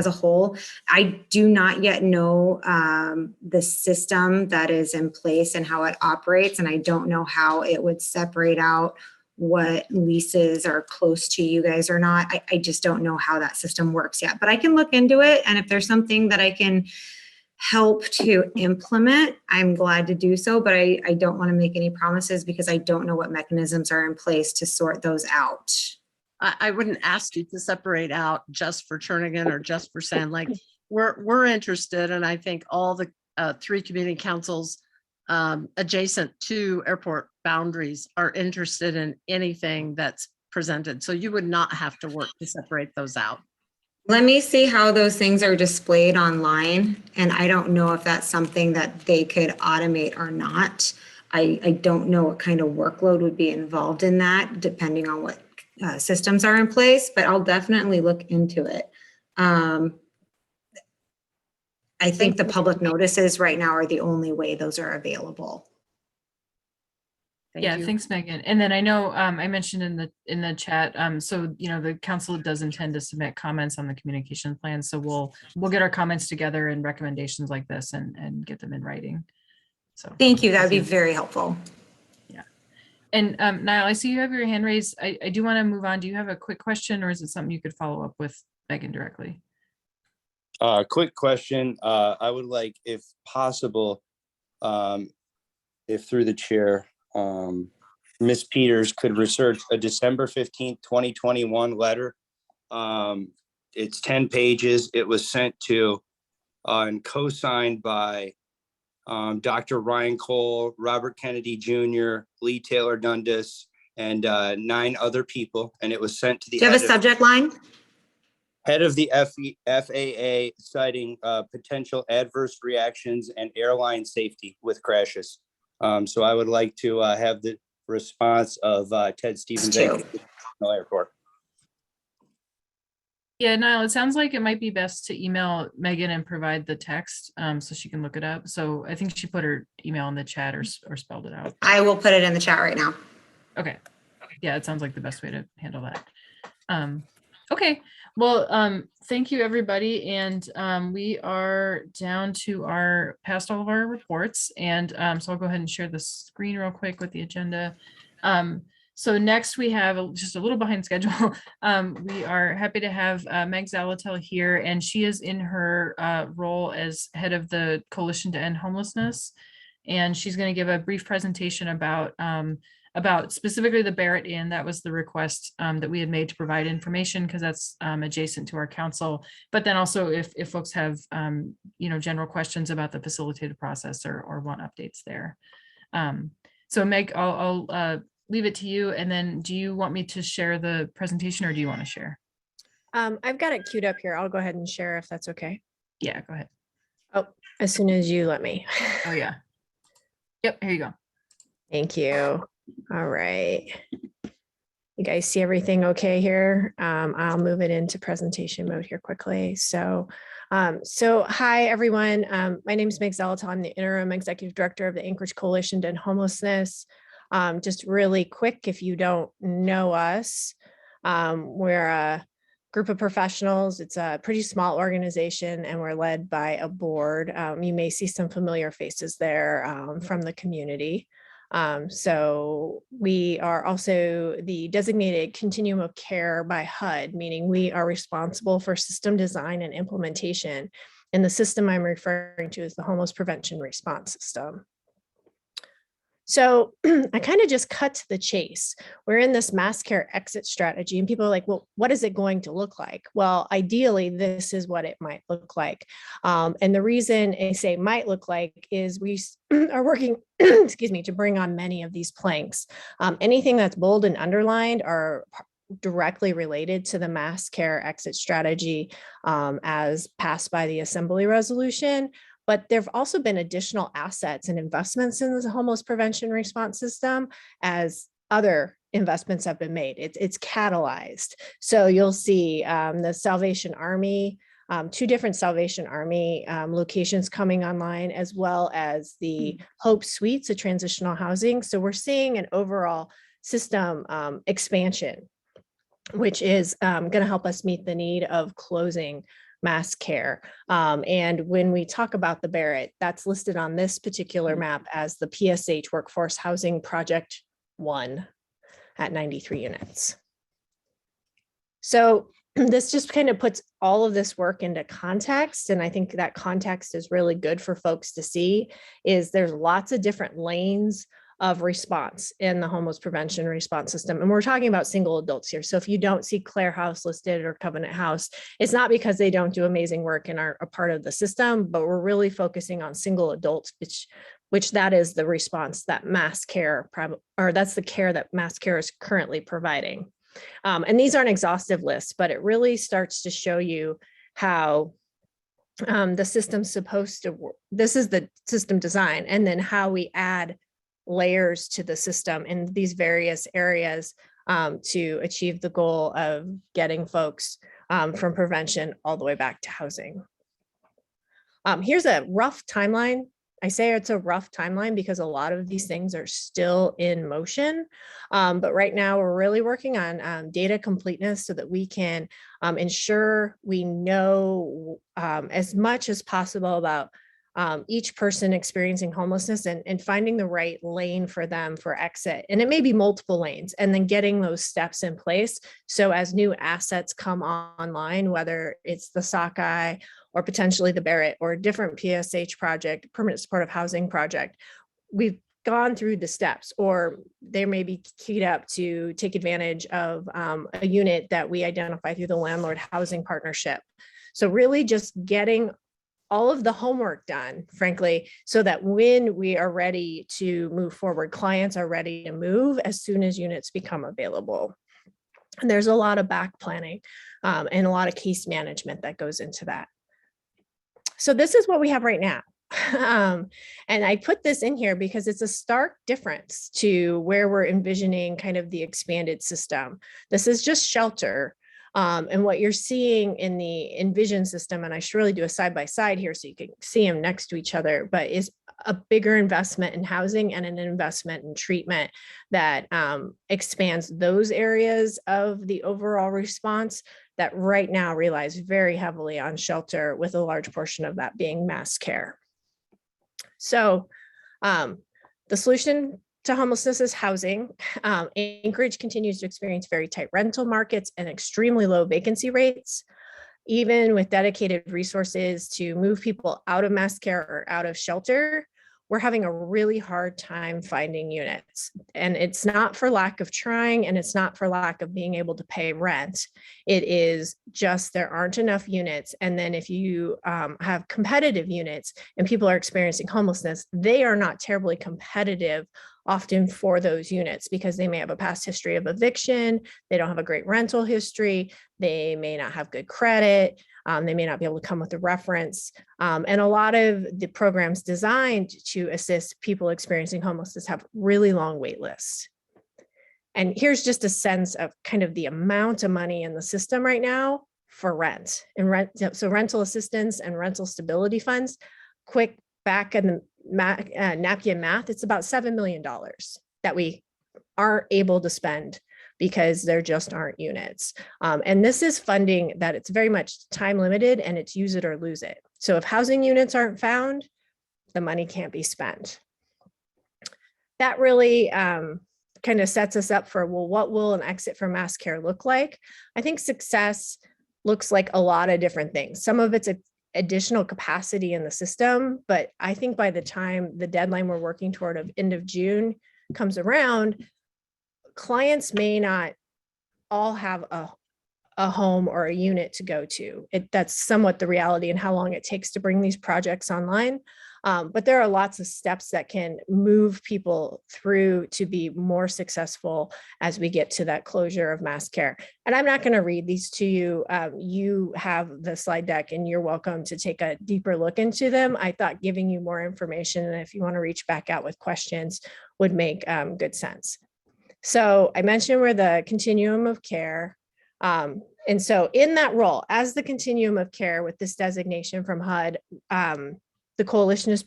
a whole. I do not yet know the system that is in place and how it operates, and I don't know how it would separate out what leases are close to you guys or not. I just don't know how that system works yet, but I can look into it. And if there's something that I can help to implement, I'm glad to do so, but I don't want to make any promises because I don't know what mechanisms are in place to sort those out. I wouldn't ask you to separate out just for Jernigan or just for Sand Lake. We're interested, and I think all the 3 community councils adjacent to airport boundaries are interested in anything that's presented. So you would not have to work to separate those out. Let me see how those things are displayed online. And I don't know if that's something that they could automate or not. I don't know what kind of workload would be involved in that, depending on what systems are in place, but I'll definitely look into it. I think the public notices right now are the only way those are available. Yeah, thanks, Megan. And then I know I mentioned in the chat, so the council does intend to submit comments on the communication plan. So we'll get our comments together and recommendations like this and get them in writing. So thank you. That would be very helpful. Yeah. And Niall, I see you have your hand raised. I do want to move on. Do you have a quick question, or is it something you could follow up with Megan directly? Quick question. I would like, if possible, if through the chair, Ms. Peters could research a December 15th, 2021 letter. It's 10 pages. It was sent to and co-signed by Dr. Ryan Cole, Robert Kennedy Jr., Lee Taylor Dundas, and 9 other people. And it was sent to the Do you have a subject line? head of the FAA, citing potential adverse reactions and airline safety with crashes. So I would like to have the response of Ted Stevens. report. Yeah, Niall, it sounds like it might be best to email Megan and provide the text so she can look it up. So I think she put her email in the chat or spelled it out. I will put it in the chat right now. Okay. Yeah, it sounds like the best way to handle that. Okay, well, thank you, everybody. And we are down to past all of our reports. And so I'll go ahead and share the screen real quick with the agenda. So next we have just a little behind schedule. We are happy to have Meg Zalatel here, and she is in her role as head of the Coalition to End Homelessness. And she's going to give a brief presentation about specifically the Barrett Inn. That was the request that we had made to provide information because that's adjacent to our council. But then also if folks have general questions about the facilitated process or want updates there. So Meg, I'll leave it to you. And then do you want me to share the presentation or do you want to share? I've got it queued up here. I'll go ahead and share if that's okay. Yeah, go ahead. Oh, as soon as you let me. Oh yeah. Yep, here you go. Thank you. All right. You guys see everything okay here? I'll move it into presentation mode here quickly. So hi, everyone. My name is Meg Zalatel. I'm the interim executive director of the Anchorage Coalition to End Homelessness. Just really quick, if you don't know us, we're a group of professionals. It's a pretty small organization and we're led by a board. You may see some familiar faces there from the community. So we are also the designated continuum of care by HUD, meaning we are responsible for system design and implementation. And the system I'm referring to is the Homeless Prevention Response System. So I kind of just cut to the chase. We're in this mass care exit strategy and people are like, well, what is it going to look like? Well, ideally, this is what it might look like. And the reason I say might look like is we are working, excuse me, to bring on many of these planks. Anything that's bold and underlined are directly related to the mass care exit strategy as passed by the Assembly resolution. But there have also been additional assets and investments in the homeless prevention response system as other investments have been made. It's catalyzed. So you'll see the Salvation Army, 2 different Salvation Army locations coming online, as well as the Hope Suites, a transitional housing. So we're seeing an overall system expansion, which is going to help us meet the need of closing mass care. And when we talk about the Barrett, that's listed on this particular map as the PSH Workforce Housing Project 1 at 93 units. So this just kind of puts all of this work into context. And I think that context is really good for folks to see is there's lots of different lanes of response in the homeless prevention response system. And we're talking about single adults here. So if you don't see Clare House listed or Covenant House, it's not because they don't do amazing work and are a part of the system, but we're really focusing on single adults, which that is the response that mass care, or that's the care that mass care is currently providing. And these aren't exhaustive lists, but it really starts to show you how the system's supposed to work. This is the system design, and then how we add layers to the system in these various areas to achieve the goal of getting folks from prevention all the way back to housing. Here's a rough timeline. I say it's a rough timeline because a lot of these things are still in motion. But right now we're really working on data completeness so that we can ensure we know as much as possible about each person experiencing homelessness and finding the right lane for them for exit. And it may be multiple lanes, and then getting those steps in place. So as new assets come online, whether it's the Sockeye or potentially the Barrett or a different PSH project, permanent supportive housing project, we've gone through the steps, or they may be keyed up to take advantage of a unit that we identify through the landlord housing partnership. So really just getting all of the homework done, frankly, so that when we are ready to move forward, clients are ready to move as soon as units become available. And there's a lot of back planning and a lot of case management that goes into that. So this is what we have right now. And I put this in here because it's a stark difference to where we're envisioning kind of the expanded system. This is just shelter. And what you're seeing in the Envision system, and I should really do a side by side here so you can see them next to each other, but is a bigger investment in housing and an investment in treatment that expands those areas of the overall response that right now relies very heavily on shelter, with a large portion of that being mass care. So the solution to homelessness is housing. Anchorage continues to experience very tight rental markets and extremely low vacancy rates. Even with dedicated resources to move people out of mass care or out of shelter, we're having a really hard time finding units. And it's not for lack of trying, and it's not for lack of being able to pay rent. It is just there aren't enough units. And then if you have competitive units and people are experiencing homelessness, they are not terribly competitive often for those units because they may have a past history of eviction, they don't have a great rental history, they may not have good credit, they may not be able to come with a reference. And a lot of the programs designed to assist people experiencing homelessness have really long wait lists. And here's just a sense of kind of the amount of money in the system right now for rent. So rental assistance and rental stability funds, quick back in the napkin math, it's about $7 million that we aren't able to spend because there just aren't units. And this is funding that it's very much time limited, and it's use it or lose it. So if housing units aren't found, the money can't be spent. That really kind of sets us up for, well, what will an exit from mass care look like? I think success looks like a lot of different things. Some of it's additional capacity in the system, but I think by the time the deadline we're working toward of end of June comes around, clients may not all have a home or a unit to go to. That's somewhat the reality and how long it takes to bring these projects online. But there are lots of steps that can move people through to be more successful as we get to that closure of mass care. And I'm not going to read these to you. You have the slide deck and you're welcome to take a deeper look into them. I thought giving you more information, and if you want to reach back out with questions, would make good sense. So I mentioned we're the continuum of care. And so in that role as the continuum of care with this designation from HUD, the coalition is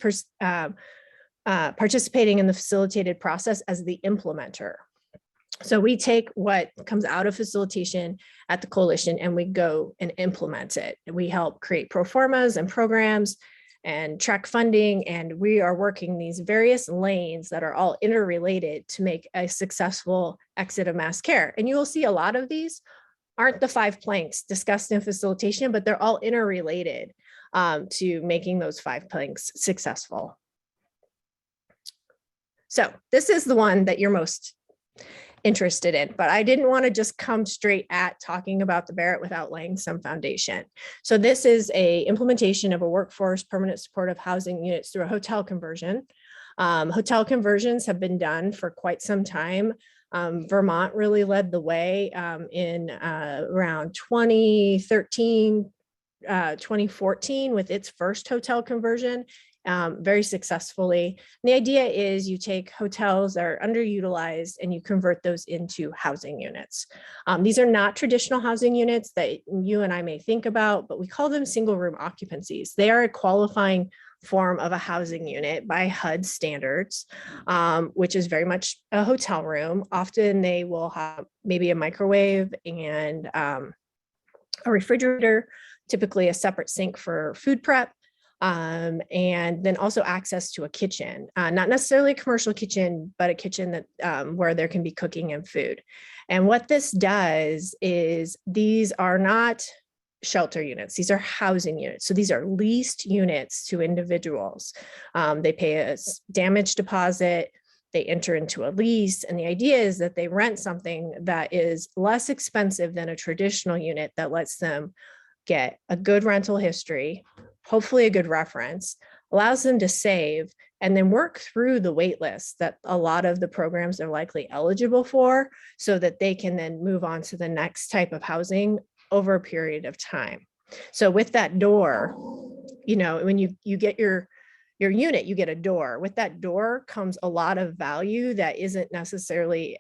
participating in the facilitated process as the implementer. So we take what comes out of facilitation at the coalition and we go and implement it. We help create pro formas and programs and track funding, and we are working these various lanes that are all interrelated to make a successful exit of mass care. And you will see a lot of these aren't the 5 planks discussed in facilitation, but they're all interrelated to making those 5 planks successful. So this is the one that you're most interested in, but I didn't want to just come straight at talking about the Barrett without laying some foundation. So this is a implementation of a workforce permanent supportive housing units through a hotel conversion. Hotel conversions have been done for quite some time. Vermont really led the way in around 2013, 2014 with its first hotel conversion, very successfully. And the idea is you take hotels that are underutilized and you convert those into housing units. These are not traditional housing units that you and I may think about, but we call them single room occupancies. They are a qualifying form of a housing unit by HUD standards, which is very much a hotel room. Often they will have maybe a microwave and a refrigerator, typically a separate sink for food prep, and then also access to a kitchen, not necessarily a commercial kitchen, but a kitchen that where there can be cooking and food. And what this does is these are not shelter units. These are housing units. So these are leased units to individuals. They pay a damage deposit, they enter into a lease. And the idea is that they rent something that is less expensive than a traditional unit that lets them get a good rental history, hopefully a good reference, allows them to save, and then work through the wait list that a lot of the programs are likely eligible for so that they can then move on to the next type of housing over a period of time. So with that door, you know, when you get your your unit, you get a door. With that door comes a lot of value that isn't necessarily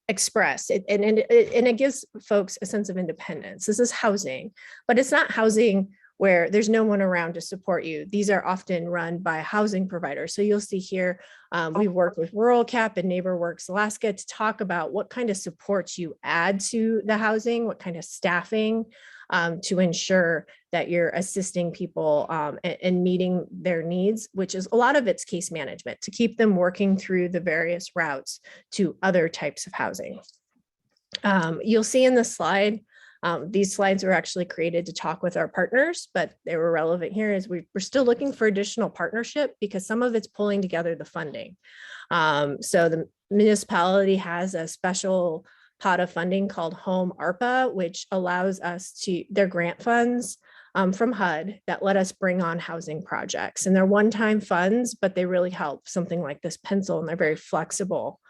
expressed. And it gives folks a sense of independence. This is housing, but it's not housing where there's no one around to support you. These are often run by housing providers. So you'll see here, we've worked with Rural Cap and NeighborWorks Alaska to talk about what kind of supports you add to the housing, what kind of staffing to ensure that you're assisting people and meeting their needs, which is a lot of it's case management to keep them working through the various routes to other types of housing. You'll see in the slide, these slides were actually created to talk with our partners, but they were relevant here as we're still looking for additional partnership because some of it's pulling together the funding. So the municipality has a special pot of funding called Home ARPA, which allows us to, their grant funds from HUD that let us bring on housing projects. And they're one-time funds, but they really help something like this pencil, and they're very flexible.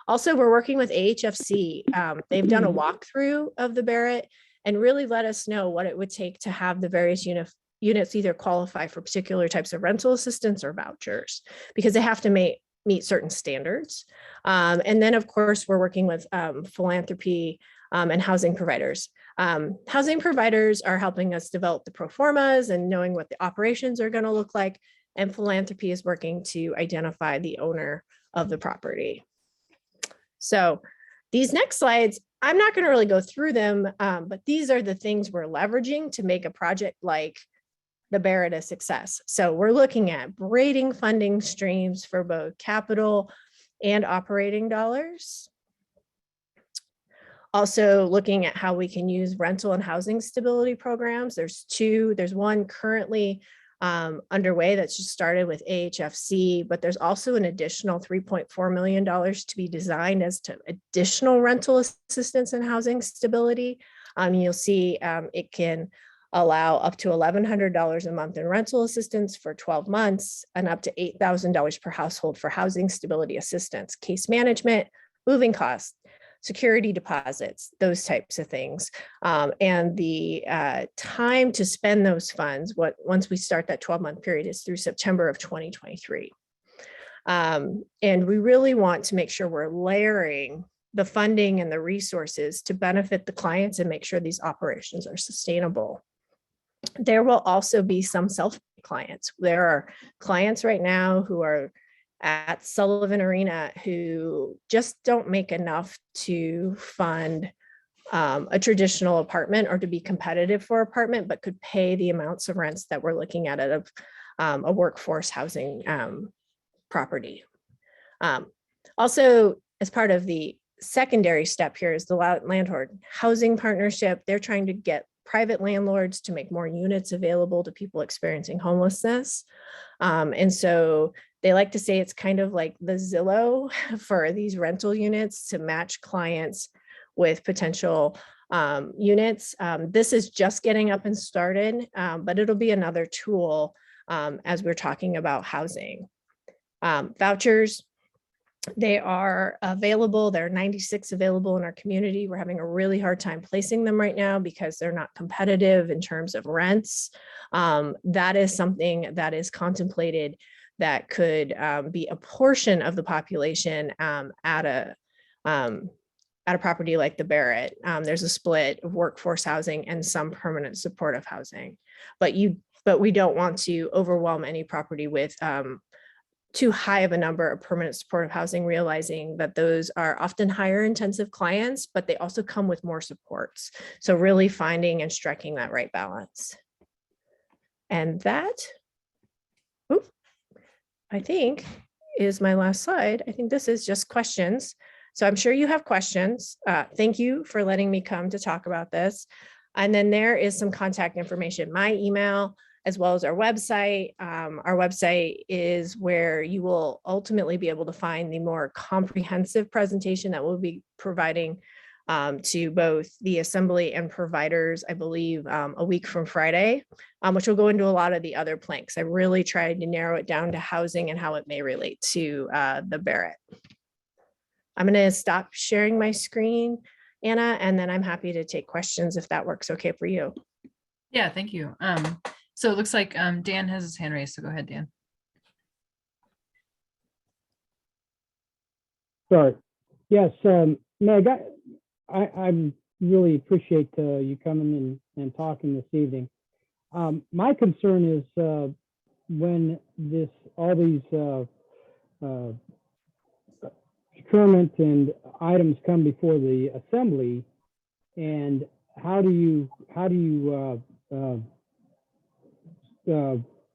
Also, we're working with AHFC. They've done a walkthrough of the Barrett and really let us know what it would take to have the various units either qualify for particular types of rental assistance or vouchers, because they have to meet certain standards. And then, of course, we're working with philanthropy and housing providers. Housing providers are helping us develop the pro formas and knowing what the operations are going to look like. And philanthropy is working to identify the owner of the property. So these next slides, I'm not going to really go through them, but these are the things we're leveraging to make a project like the Barrett a success. So we're looking at braiding funding streams for both capital and operating dollars. Also looking at how we can use rental and housing stability programs. There's two, there's one currently underway that's just started with AHFC, but there's also an additional $3.4 million to be designed as to additional rental assistance and housing stability. You'll see it can allow up to $1,100 a month in rental assistance for 12 months and up to $8,000 per household for housing stability assistance, case management, moving costs, security deposits, those types of things. And the time to spend those funds, once we start that 12-month period, is through September of 2023. And we really want to make sure we're layering the funding and the resources to benefit the clients and make sure these operations are sustainable. There will also be some self-pay clients. There are clients right now who are at Sullivan Arena who just don't make enough to fund a traditional apartment or to be competitive for apartment, but could pay the amounts of rents that we're looking at of a workforce housing property. Also, as part of the secondary step here is the landlord housing partnership. They're trying to get private landlords to make more units available to people experiencing homelessness. And so they like to say it's kind of like the Zillow for these rental units to match clients with potential units. This is just getting up and started, but it'll be another tool as we're talking about housing. Vouchers, they are available. There are 96 available in our community. We're having a really hard time placing them right now because they're not competitive in terms of rents. That is something that is contemplated that could be a portion of the population at a property like the Barrett. There's a split of workforce housing and some permanent supportive housing, but we don't want to overwhelm any property with too high of a number of permanent supportive housing, realizing that those are often higher intensive clients, but they also come with more supports. So really finding and striking that right balance. And that, I think, is my last slide. I think this is just questions. So I'm sure you have questions. Thank you for letting me come to talk about this. And then there is some contact information, my email, as well as our website. Our website is where you will ultimately be able to find the more comprehensive presentation that we'll be providing to both the assembly and providers, I believe, a week from Friday, which will go into a lot of the other planks. I really tried to narrow it down to housing and how it may relate to the Barrett. I'm going to stop sharing my screen, Anna, and then I'm happy to take questions if that works okay for you. Yeah, thank you. So it looks like Dan has his hand raised, so go ahead, Dan. Sorry. Yes, Meg, I really appreciate you coming and talking this evening. My concern is when all these procurement and items come before the assembly, and how do you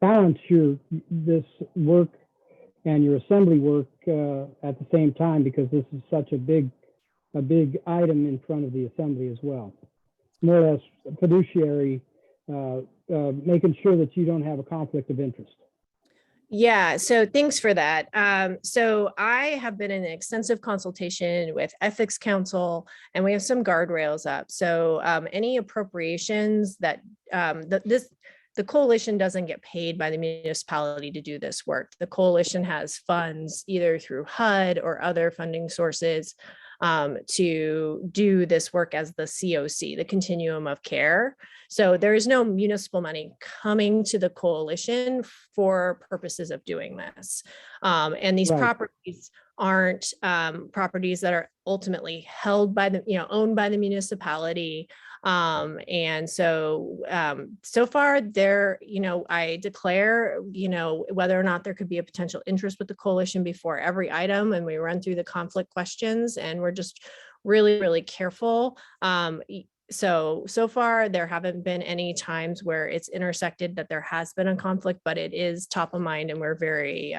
balance this work and your assembly work at the same time, because this is such a big item in front of the assembly as well. More or less fiduciary, making sure that you don't have a conflict of interest. Yeah, so thanks for that. So I have been in extensive consultation with Ethics Council, and we have some guardrails up. So any appropriations that the coalition doesn't get paid by the municipality to do this work. The coalition has funds either through HUD or other funding sources to do this work as the COC, the continuum of care. So there is no municipal money coming to the coalition for purposes of doing this. And these properties aren't properties that are ultimately held by the, owned by the municipality. And so, so far there, I declare, whether or not there could be a potential interest with the coalition before every item, and we run through the conflict questions, and we're just really, really careful. So far there haven't been any times where it's intersected that there has been a conflict, but it is top of mind, and we're very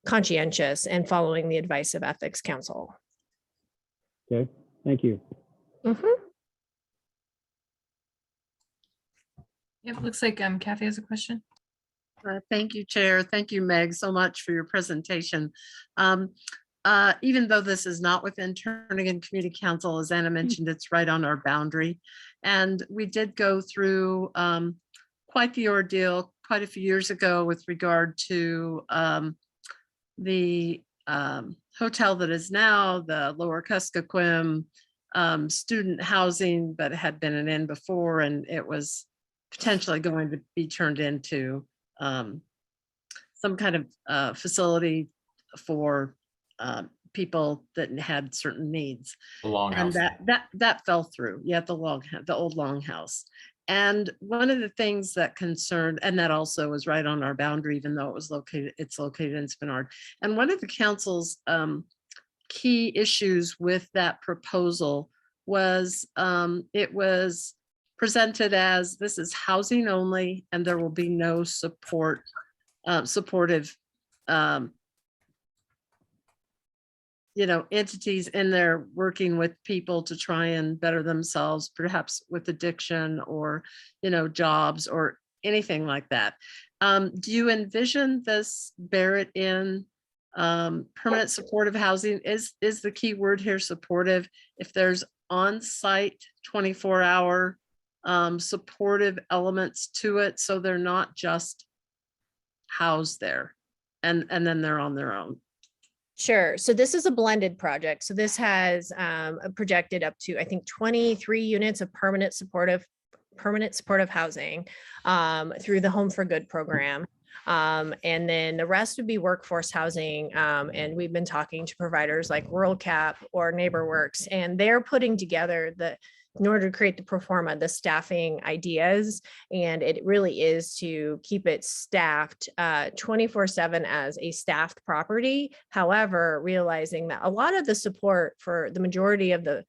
conscientious and following the advice of Ethics Council. Okay, thank you. Yep, looks like Kathy has a question. Thank you, Chair. Thank you, Meg, so much for your presentation. Even though this is not within Turnagain Community Council, as Anna mentioned, it's right on our boundary. And we did go through quite the ordeal quite a few years ago with regard to the hotel that is now the Lower Kuskokwim student housing, but had been an inn before, and it was potentially going to be turned into some kind of facility for people that had certain needs. The longhouse. And that fell through. Yeah, the old longhouse. And one of the things that concerned, and that also was right on our boundary, even though it's located in Spinard. And one of the council's key issues with that proposal was it was presented as this is housing only, and there will be no supportive entities in there working with people to try and better themselves, perhaps with addiction or jobs or anything like that. Do you envision this Barrett Inn permanent supportive housing? Is the key word here supportive? If there's on-site 24-hour supportive elements to it, so they're not just housed there and then they're on their own. Sure. So this is a blended project. So this has projected up to, I think, 23 units of permanent supportive housing through the Home for Good program. And then the rest would be workforce housing. And we've been talking to providers like Rural Cap or NeighborWorks, and they're putting together in order to create the pro forma, the staffing ideas. And it really is to keep it staffed 24/7 as a staffed property. However, realizing that a lot of the support for the majority of the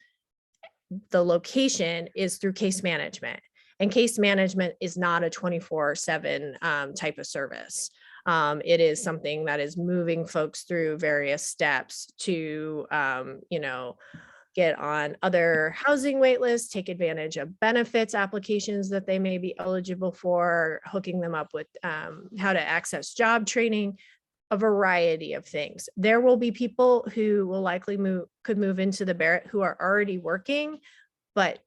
location is through case management. And case management is not a 24/7 type of service. It is something that is moving folks through various steps to, get on other housing wait lists, take advantage of benefits applications that they may be eligible for, hooking them up with how to access job training, a variety of things. There will be people who will likely could move into the Barrett who are already working, but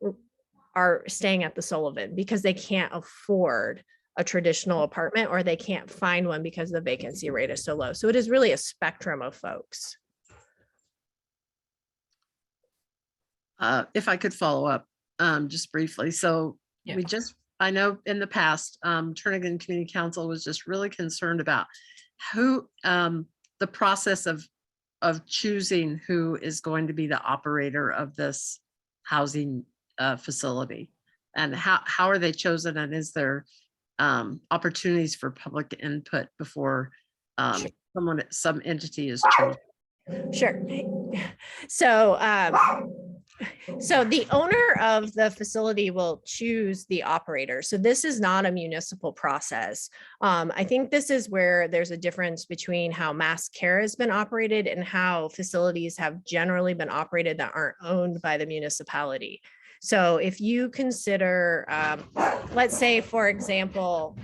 are staying at the Sullivan because they can't afford a traditional apartment, or they can't find one because the vacancy rate is so low. So it is really a spectrum of folks. If I could follow up just briefly. So Yeah. we just I know in the past, Turnagain Community Council was just really concerned about who, the process of choosing who is going to be the operator of this housing facility, and how are they chosen, and is there opportunities for public input before some entity is chosen? Sure. So the owner of the facility will choose the operator. So this is not a municipal process. I think this is where there's a difference between how mass care has been operated and how facilities have generally been operated that aren't owned by the municipality. So if you consider, let's say, for example,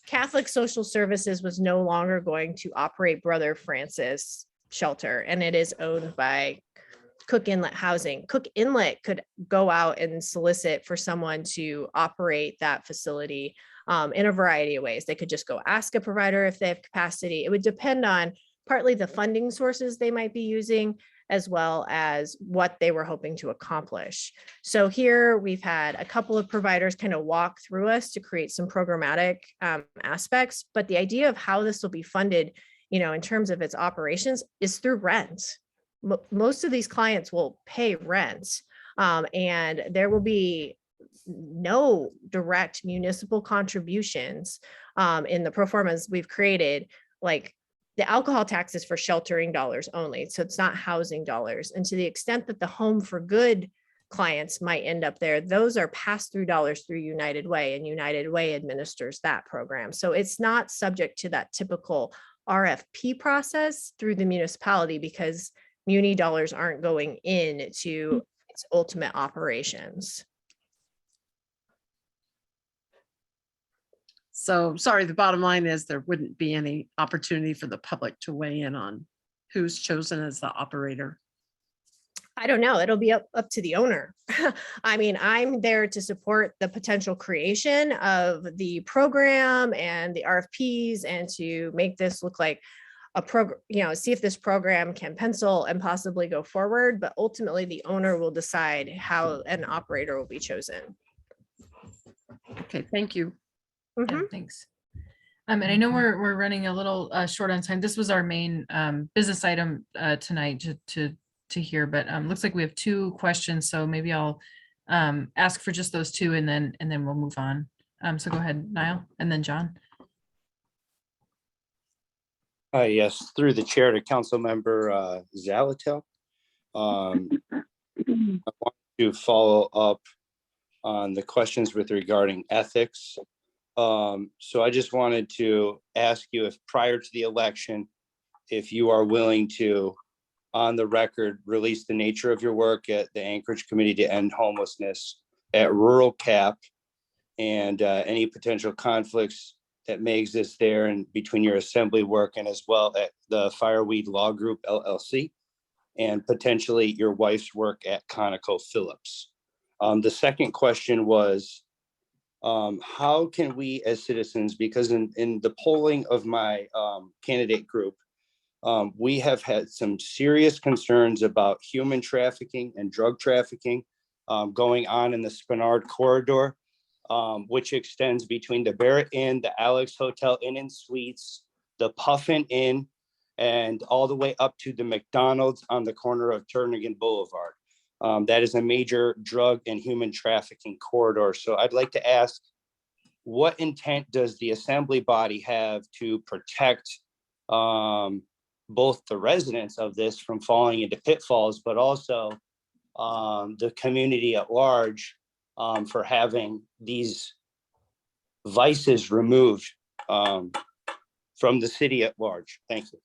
Catholic Social Services was no longer going to operate Brother Francis Shelter, and it is owned by Cook Inlet Housing. Cook Inlet could go out and solicit for someone to operate that facility in a variety of ways. They could just go ask a provider if they have capacity. It would depend on partly the funding sources they might be using, as well as what they were hoping to accomplish. So here we've had a couple of providers kind of walk through us to create some programmatic aspects, but the idea of how this will be funded, in terms of its operations, is through rent. Most of these clients will pay rent, and there will be no direct municipal contributions in the pro formas we've created. Like, the alcohol tax is for sheltering dollars only, so it's not housing dollars. And to the extent that the Home for Good clients might end up there, those are pass-through dollars through United Way, and United Way administers that program. So it's not subject to that typical RFP process through the municipality, because muni dollars aren't going into its ultimate operations. So sorry, the bottom line is there wouldn't be any opportunity for the public to weigh in on who's chosen as the operator. I don't know. It'll be up to the owner. I mean, I'm there to support the potential creation of the program and the RFPs, and to make this look like a program, see if this program can pencil and possibly go forward. But ultimately, the owner will decide how an operator will be chosen. Okay, thank you. Yeah, thanks. And I know we're running a little short on time. This was our main business item tonight to hear, but looks like we have 2 questions. So maybe I'll ask for just those 2, and then we'll move on. So go ahead, Niall, and then John. Yes, through the chair to Council Member Zalatil. I want to follow up on the questions regarding ethics. So I just wanted to ask you if prior to the election, if you are willing to, on the record, release the nature of your work at the Anchorage Committee to End Homelessness at Rural Cap, and any potential conflicts that may exist there and between your assembly work, and as well at the Fireweed Law Group LLC, and potentially your wife's work at ConocoPhillips. The second question was, how can we as citizens, because in the polling of my candidate group, we have had some serious concerns about human trafficking and drug trafficking going on in the Spenard corridor, which extends between the Barrett Inn, the Alex Hotel Inn and Suites, the Puffin Inn, and all the way up to the McDonald's on the corner of Turnagain Boulevard. That is a major drug and human trafficking corridor. So I'd like to ask, what intent does the assembly body have to protect both the residents of this from falling into pitfalls, but also the community at large for having these vices removed from the city at large? Thank you.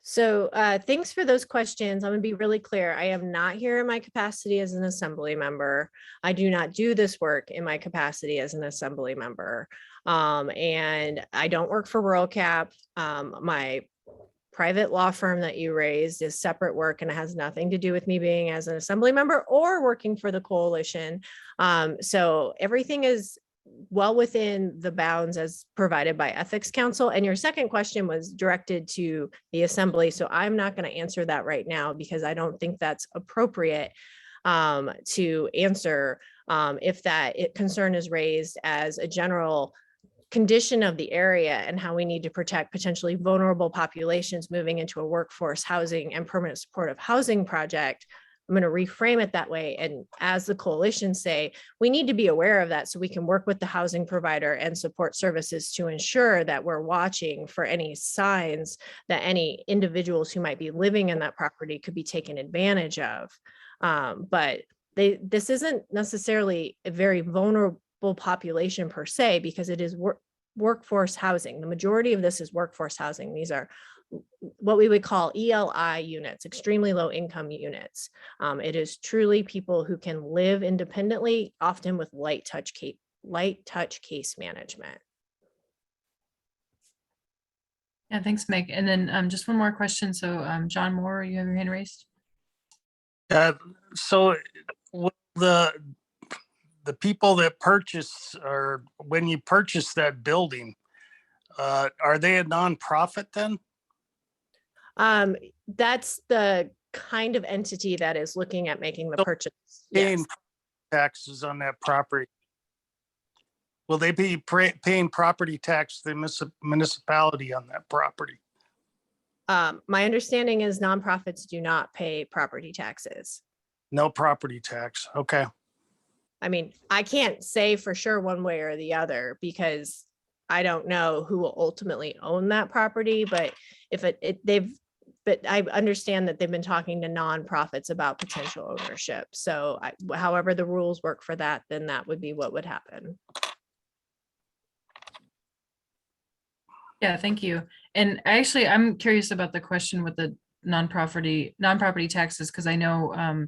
So thanks for those questions. I'm going to be really clear. I am not here in my capacity as an assembly member. I do not do this work in my capacity as an assembly member. And I don't work for Rural Cap. My private law firm that you raised is separate work, and it has nothing to do with me being as an assembly member or working for the coalition. So everything is well within the bounds as provided by Ethics Council. And your second question was directed to the assembly. So I'm not going to answer that right now because I don't think that's appropriate. to answer if concern is raised as a general condition of the area and how we need to protect potentially vulnerable populations moving into a workforce housing and permanent supportive housing project. I'm going to reframe it that way. And as the coalition say, we need to be aware of that so we can work with the housing provider and support services to ensure that we're watching for any signs that any individuals who might be living in that property could be taken advantage of. But this isn't necessarily a very vulnerable population per se, because it is workforce housing. The majority of this is workforce housing. These are what we would call ELI units, extremely low income units. It is truly people who can live independently, often with light touch case management. Yeah, thanks, Meg. And then just one more question. So John Moore, you have your hand raised. So the people that purchase, or when you purchase that building, are they a nonprofit then? That's the kind of entity that is looking at making the purchase. Paying Yes. taxes on that property. Will they be paying property tax to the municipality on that property? My understanding is nonprofits do not pay property taxes. No property tax. Okay. I mean, I can't say for sure one way or the other because I don't know who will ultimately own that property, but if but I understand that they've been talking to nonprofits about potential ownership. So however the rules work for that, then that would be what would happen. Yeah, thank you. And actually, I'm curious about the question with the non-property taxes, because I know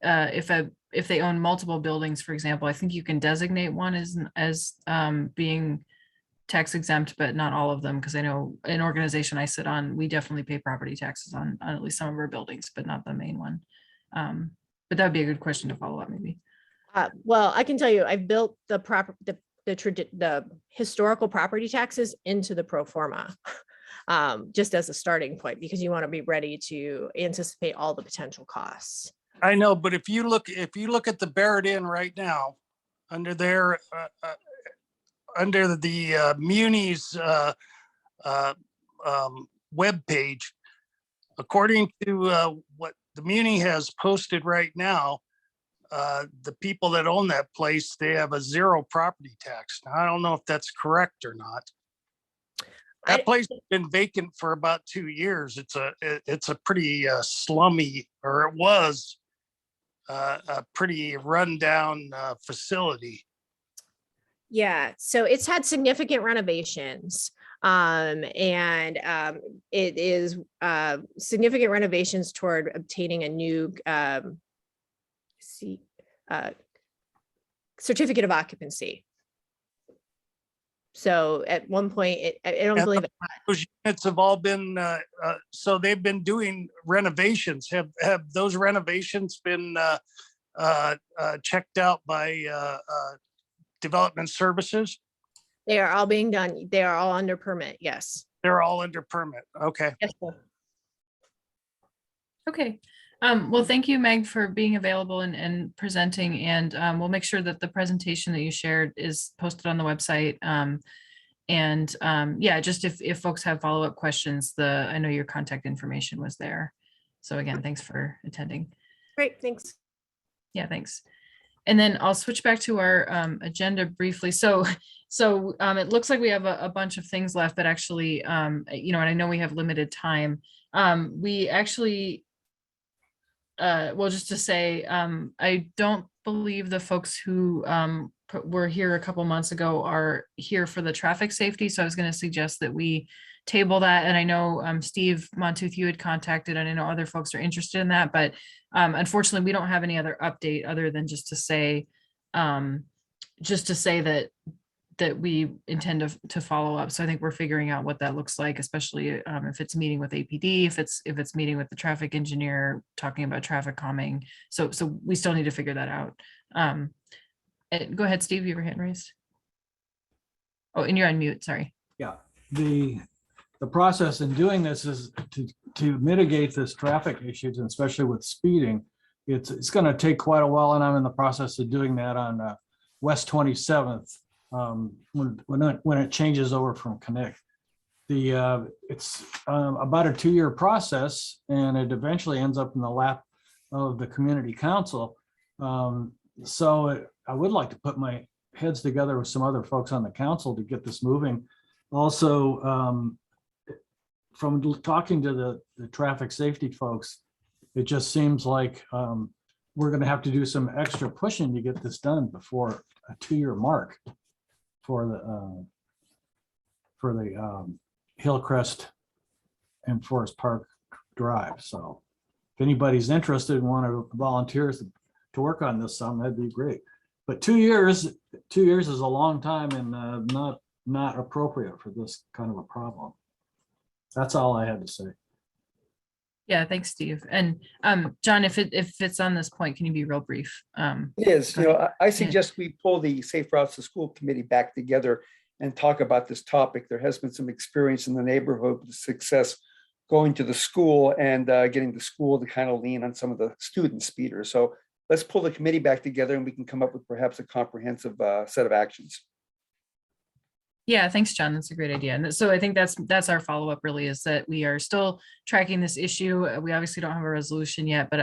if they own multiple buildings, for example, I think you can designate one as being tax exempt, but not all of them, because I know an organization I sit on, we definitely pay property taxes on at least some of our buildings, but not the main one. But that would be a good question to follow up, maybe. Well, I can tell you, I've built the historical property taxes into the pro forma, just as a starting point, because you want to be ready to anticipate all the potential costs. I know, but if you look at the Barrett Inn right now, under their under the Muni's webpage, according to what the Muni has posted right now, the people that own that place, they have a 0 property tax. Now, I don't know if that's correct or not. That place has been vacant for about 2 years. It's a pretty slummy, or it was a pretty rundown facility. Yeah, so it's had significant renovations. It is significant renovations toward obtaining a new certificate of occupancy. So at one point, I don't believe it. Those units have all been, so they've been doing renovations. Have those renovations been checked out by development services? They are all being done. They are all under permit. Yes. They're all under permit. Okay. Yes, sir. Okay. Well, thank you, Meg, for being available and presenting. And we'll make sure that the presentation that you shared is posted on the website. Yeah, just if folks have follow-up questions, I know your contact information was there. So again, thanks for attending. Great, thanks. Yeah, thanks. And then I'll switch back to our agenda briefly. So it looks like we have a bunch of things left, but actually, and I know we have limited time. We actually, well, just to say, I don't believe the folks who were here a couple months ago are here for the traffic safety. So I was going to suggest that we table that. And I know Steve Montooth, you had contacted, and I know other folks are interested in that, but unfortunately, we don't have any other update other than just to say that we intend to follow up. So I think we're figuring out what that looks like, especially if it's meeting with APD, if it's meeting with the traffic engineer, talking about traffic calming. So we still need to figure that out. Go ahead, Steve, you have your hand raised. Oh, and you're on mute, sorry. Yeah, the process in doing this is to mitigate this traffic issues, and especially with speeding, it's going to take quite a while, and I'm in the process of doing that on West 27th when it changes over from Connect. It's about a 2-year process, and it eventually ends up in the lap of the community council. I would like to put my heads together with some other folks on the council to get this moving. Also, from talking to the traffic safety folks, it just seems like we're going to have to do some extra pushing to get this done before a 2-year mark for the Hillcrest and Forest Park Drive. So if anybody's interested and want to volunteer to work on this some, that'd be great. But 2 years is a long time and not appropriate for this kind of a problem. That's all I had to say. Yeah, thanks, Steve. And John, if it's on this point, can you be real brief? It is. I suggest we pull the Safe Routes to School Committee back together and talk about this topic. There has been some experience in the neighborhood with success going to the school and getting the school to kind of lean on some of the student speeders. So let's pull the committee back together and we can come up with perhaps a comprehensive set of actions. Yeah, thanks, John. That's a great idea. And so I think that's our follow-up really, is that we are still tracking this issue. We obviously don't have a resolution yet, but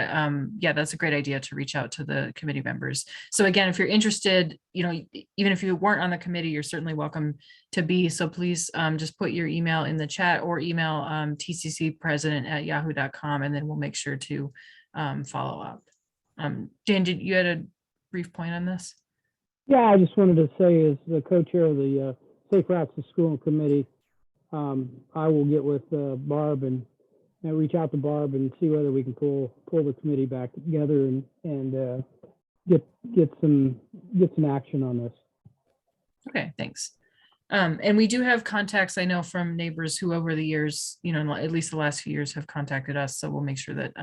yeah, that's a great idea to reach out to the committee members. So again, if you're interested, even if you weren't on the committee, you're certainly welcome to be. So please just put your email in the chat or email tccpresident@yahoo.com, and then we'll make sure to follow up. Dan, you had a brief point on this? Yeah, I just wanted to say, as the co-chair of the Safe Routes to School Committee, I will get with Barb and reach out to Barb and see whether we can pull the committee back together and get some action on this. Okay, thanks. And we do have contacts, I know, from neighbors who over the years, at least the last few years, have contacted us. So we'll make sure that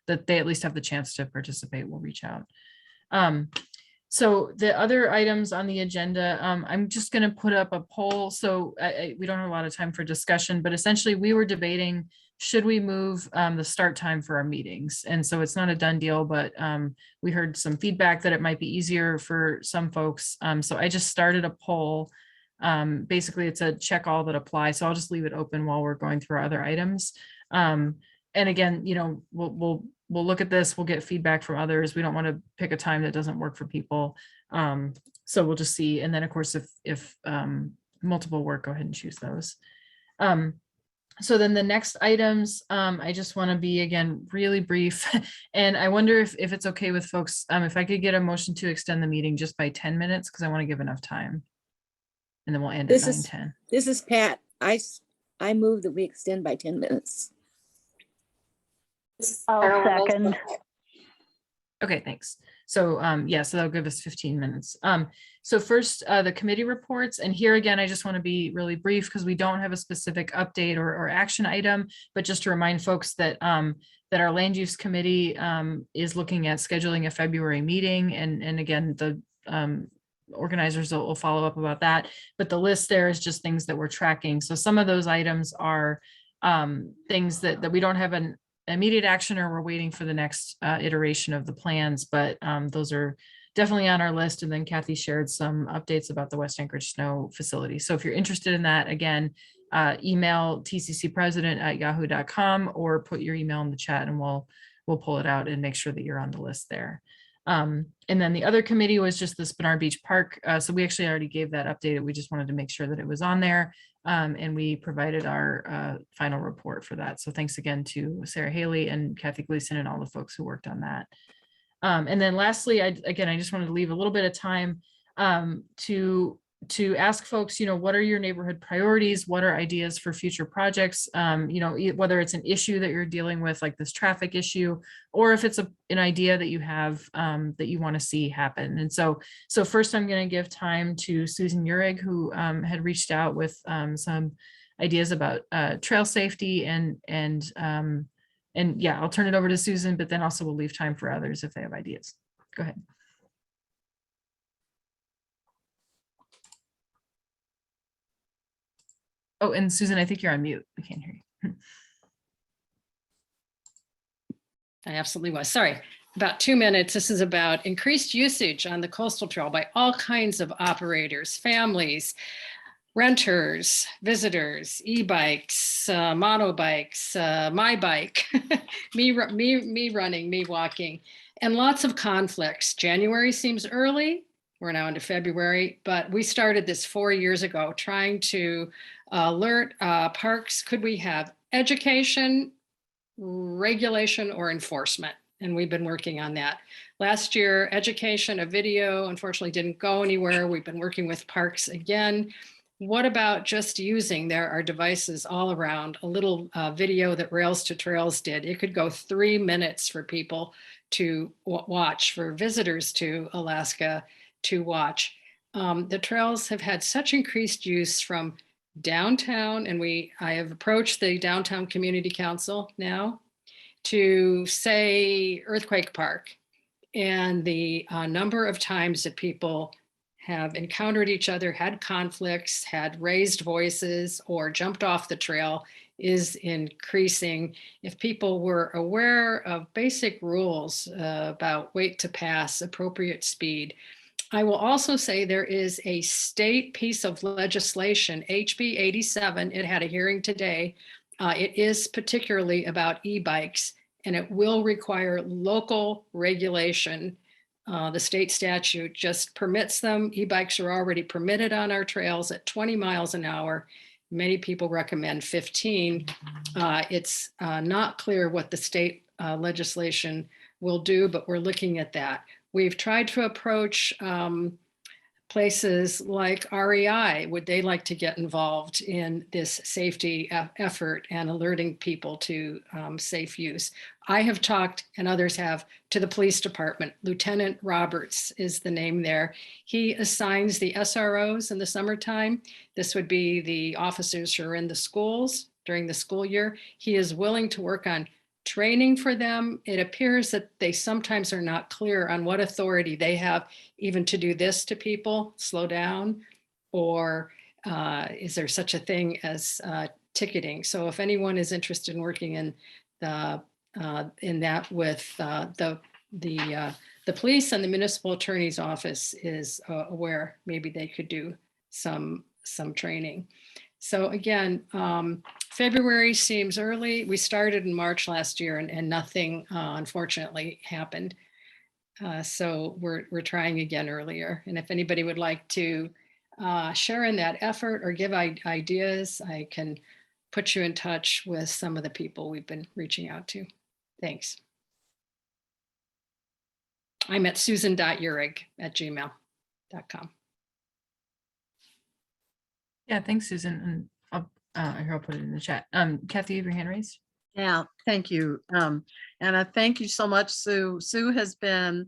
that they at least have the chance to participate. We'll reach out. So the other items on the agenda, I'm just going to put up a poll. So we don't have a lot of time for discussion, but essentially we were debating, should we move the start time for our meetings? And so it's not a done deal, but we heard some feedback that it might be easier for some folks. So I just started a poll. Basically, it's a check all that apply. So I'll just leave it open while we're going through our other items. And again, we'll look at this, we'll get feedback from others. We don't want to pick a time that doesn't work for people. So we'll just see. And then of course, if multiple work, go ahead and choose those. So then the next items, I just want to be, again, really brief. And I wonder if it's okay with folks, if I could get a motion to extend the meeting just by 10 minutes, because I want to give enough time. And then we'll end at 9:10. This is Pat. I move that we extend by 10 minutes. I'll second. Okay, thanks. So yeah, so that'll give us 15 minutes. So first, the committee reports. And here again, I just want to be really brief because we don't have a specific update or action item, but just to remind folks that that our land use committee is looking at scheduling a February meeting. And again, the organizers will follow up about that. But the list there is just things that we're tracking. So some of those items are things that we don't have an immediate action, or we're waiting for the next iteration of the plans, but those are definitely on our list. And then Kathy shared some updates about the West Anchorage Snow Facility. So if you're interested in that, again, email tccpresident@yahoo.com or put your email in the chat and we'll pull it out and make sure that you're on the list there. And then the other committee was just the Spinar Beach Park. So we actually already gave that update. We just wanted to make sure that it was on there. And we provided our final report for that. So thanks again to Sarah Haley and Kathy Gleason and all the folks who worked on that. And then lastly, I just wanted to leave a little bit of time to ask folks, what are your neighborhood priorities? What are ideas for future projects? Whether it's an issue that you're dealing with, like this traffic issue, or if it's an idea that you have that you want to see happen. And so first I'm going to give time to Susan Urig, who had reached out with some ideas about trail safety and yeah, I'll turn it over to Susan, but then also we'll leave time for others if they have ideas. Go ahead. Oh, and Susan, I think you're on mute. We can't hear you. I absolutely was. Sorry. about 2 minutes. This is about increased usage on the coastal trail by all kinds of operators, families, renters, visitors, e-bikes, moto-bikes, my bike, me running, me walking, and lots of conflicts. January seems early. We're now into February, but we started this 4 years ago trying to alert parks. Could we have education, regulation, or enforcement? And we've been working on that. Last year, education, a video, unfortunately didn't go anywhere. We've been working with parks again. What about just using, there are devices all around, a little video that Rails to Trails did. It could go 3 minutes for people to watch, for visitors to Alaska to watch. The trails have had such increased use from downtown, and I have approached the Downtown Community Council now to say Earthquake Park, and the number of times that people have encountered each other, had conflicts, had raised voices, or jumped off the trail is increasing. If people were aware of basic rules about weight to pass, appropriate speed. I will also say there is a state piece of legislation, HB 87, it had a hearing today. It is particularly about e-bikes, and it will require local regulation. The state statute just permits them. E-bikes are already permitted on our trails at 20 miles an hour. Many people recommend 15. It's not clear what the state legislation will do, but we're looking at that. We've tried to approach places like REI. Would they like to get involved in this safety effort and alerting people to safe use? I have talked, and others have, to the police department. Lieutenant Roberts is the name there. He assigns the SROs in the summertime. This would be the officers who are in the schools during the school year. He is willing to work on training for them. It appears that they sometimes are not clear on what authority they have even to do this to people, slow down, or is there such a thing as ticketing? So if anyone is interested in working in that with the police and the municipal attorney's office is aware, maybe they could do some training. So again, February seems early. We started in March last year and nothing unfortunately happened. So we're trying again earlier. And if anybody would like to share in that effort or give ideas, I can put you in touch with some of the people we've been reaching out to. Thanks. I'm at susan.urig@gmail.com. Yeah, thanks, Susan. And I'll put it in the chat. Kathy, you have your hand raised. Yeah, thank you. And I thank you so much, Sue. Sue has been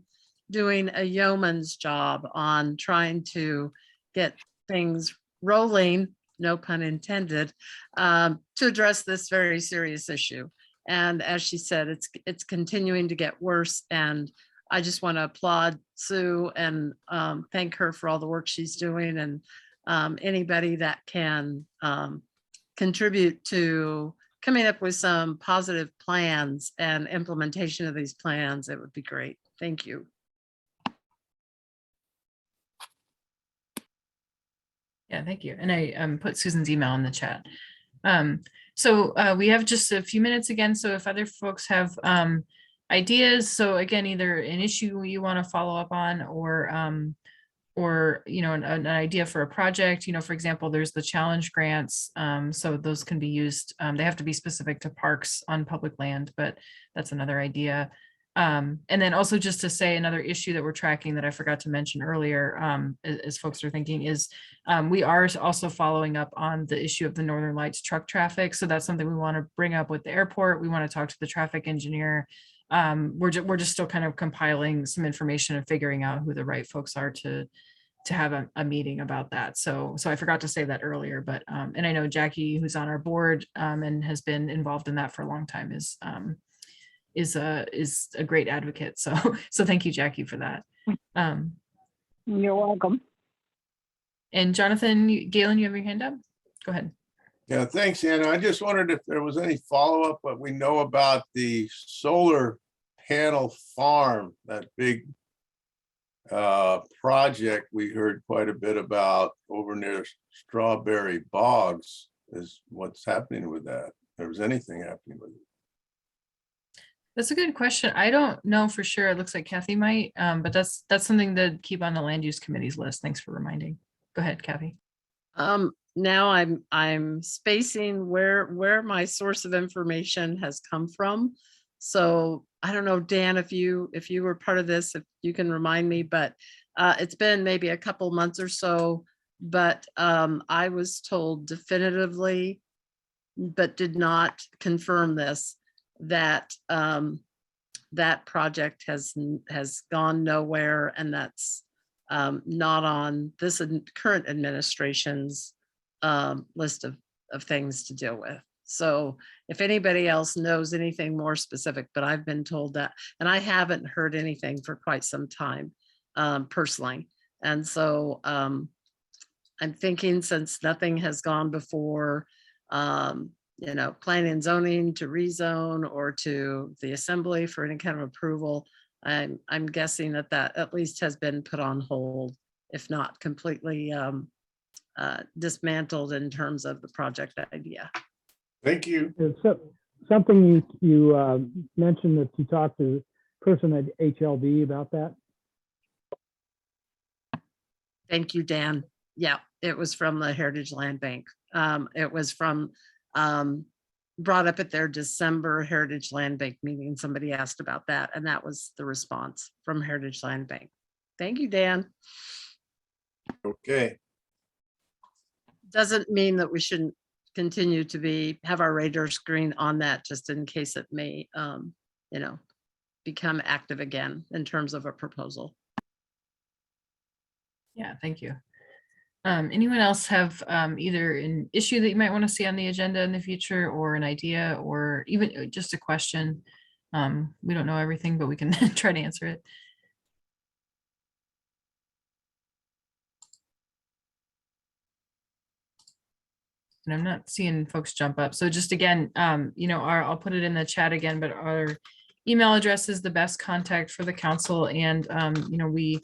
doing a yeoman's job on trying to get things rolling, no pun intended, to address this very serious issue. And as she said, it's continuing to get worse. And I just want to applaud Sue and thank her for all the work she's doing, and anybody that can contribute to coming up with some positive plans and implementation of these plans, it would be great. Thank you. Yeah, thank you. And I put Susan's email in the chat. So we have just a few minutes again. So if other folks have ideas, so again, either an issue you want to follow up on, or you know, an idea for a project, you know, for example, there's the challenge grants. So those can be used. They have to be specific to parks on public land, but that's another idea. And then also just to say another issue that we're tracking that I forgot to mention earlier, as folks are thinking, is we are also following up on the issue of the Northern Lights truck traffic. So that's something we want to bring up with the airport. We want to talk to the traffic engineer. We're just still kind of compiling some information and figuring out who the right folks are to have a meeting about that. So I forgot to say that earlier, but and I know Jackie, who's on our board and has been involved in that for a long time, is a great advocate. So thank you, Jackie, for that. You're welcome. And Jonathan, Galen, you have your hand up? Go ahead. Yeah, thanks, Anna. I just wondered if there was any follow-up, what we know about the solar Panel Farm, that big project we heard quite a bit about over near Strawberry Bogs, is what's happening with that. If there was anything happening with it. That's a good question. I don't know for sure. It looks like Kathy might, but that's something to keep on the land use committee's list. Thanks for reminding. Go ahead, Kathy. Now I'm spacing where my source of information has come from. So I don't know, Dan, if you were part of this, if you can remind me, but it's been maybe a couple months or so, but I was told definitively, but did not confirm this, that that project has gone nowhere, and that's not on this current administration's list of things to deal with. So if anybody else knows anything more specific, but I've been told that, and I haven't heard anything for quite some time personally. And so I'm thinking, since nothing has gone before, you know, planning and zoning to rezone or to the assembly for any kind of approval, I'm guessing that at least has been put on hold, if not completely dismantled in terms of the project idea. Thank you. It's something you mentioned that you talked to the person at HLB about that. Thank you, Dan. Yeah, it was from the Heritage Land Bank. It was from brought up at their December Heritage Land Bank meeting. Somebody asked about that, and that was the response from Heritage Land Bank. Thank you, Dan. Okay. Doesn't mean that we shouldn't continue to have our radar screen on that, just in case it may, you know, become active again in terms of a proposal. Yeah, thank you. Anyone else have either an issue that you might want to see on the agenda in the future, or an idea, or even just a question? We don't know everything, but we can try to answer it. And I'm not seeing folks jump up. So just again, you know, I'll put it in the chat again, but our email address is the best contact for the council. And, you know, we,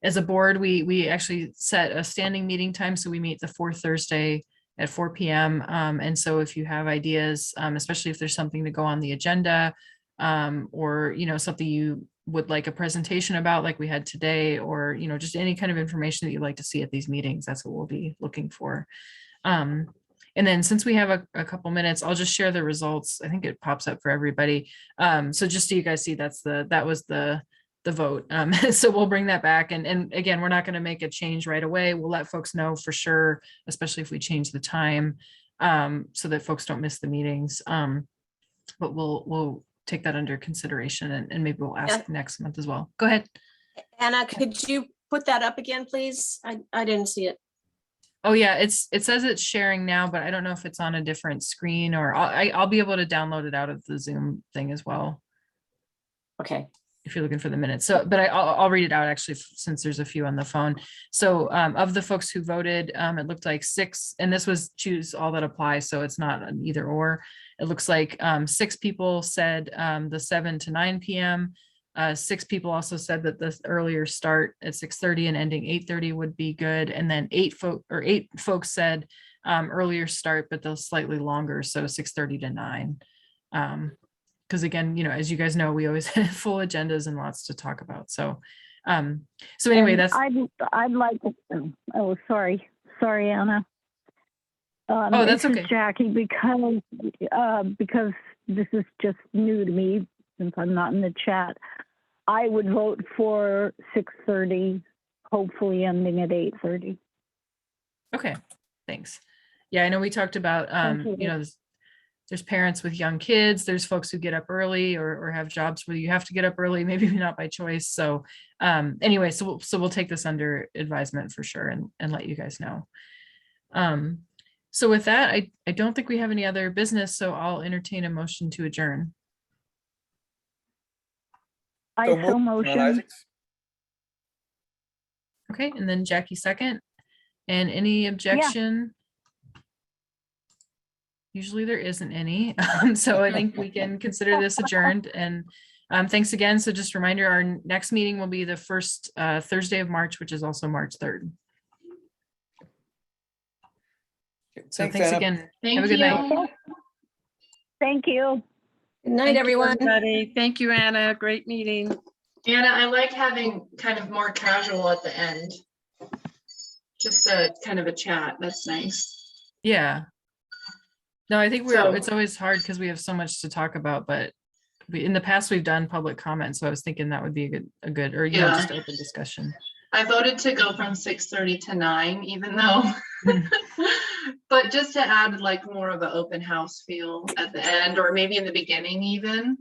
as a board, we actually set a standing meeting time. So we meet the fourth Thursday at 4 p.m. And so if you have ideas, especially if there's something to go on the agenda, or, you know, something you would like a presentation about, like we had today, or, you know, just any kind of information that you'd like to see at these meetings, that's what we'll be looking for. And then since we have a couple minutes, I'll just share the results. I think it pops up for everybody. So just so you guys see, that was the vote. So we'll bring that back. And again, we're not going to make a change right away. We'll let folks know for sure, especially if we change the time, so that folks don't miss the meetings. But we'll take that under consideration, and maybe we'll ask next month as well. Go ahead. Anna, could you put that up again, please? I didn't see it. Oh yeah, it says it's sharing now, but I don't know if it's on a different screen, or I'll be able to download it out of the Zoom thing as well. Okay. If you're looking for the minutes. So, but I'll read it out actually, since there's a few on the phone. So of the folks who voted, it looked like 6, and this was choose all that apply, so it's not an either or. It looks like 6 people said the 7 to 9 p.m. 6 people also said that the earlier start at 6:30 and ending 8:30 would be good. And then 8 folks said earlier start, but they'll slightly longer, so 6:30 to 9. Because again, you know, as you guys know, we always have full agendas and lots to talk about. So, so anyway, And that's. I'd like to. Oh, sorry, Anna. Oh, that's this okay. is Jackie, because this is just new to me since I'm not in the chat. I would vote for 6:30, hopefully ending at 8:30. Okay, thanks. Yeah, I know we talked about, you know, there's parents with young kids, there's folks who get up early or have jobs where you have to get up early, maybe not by choice. So anyway, so we'll take this under advisement for sure, and let you guys know. So with that, I don't think we have any other business, so I'll entertain a motion to adjourn. I so motion. Okay, and then Jackie second. And any objection? Usually there isn't any. So I think we can consider this adjourned, and Thanks again. So just a reminder, our next meeting will be the first Thursday of March, which is also March 3rd. So thanks Anna. again. Thank Have a good night. you. Thank you. Good night, Thank you, everyone. everybody. Thank you, Anna. Great meeting. Anna, I like having kind of more casual at the end. Just a kind of a chat. That's nice. Yeah. No, I think it's always hard because we have so much to talk about, but in the past we've done public comment. So I was thinking that would be a good, or, you know, just open discussion. I voted to go from 6:30 to 9, even though, but just to add like more of an open house feel at the end, or maybe in the beginning even.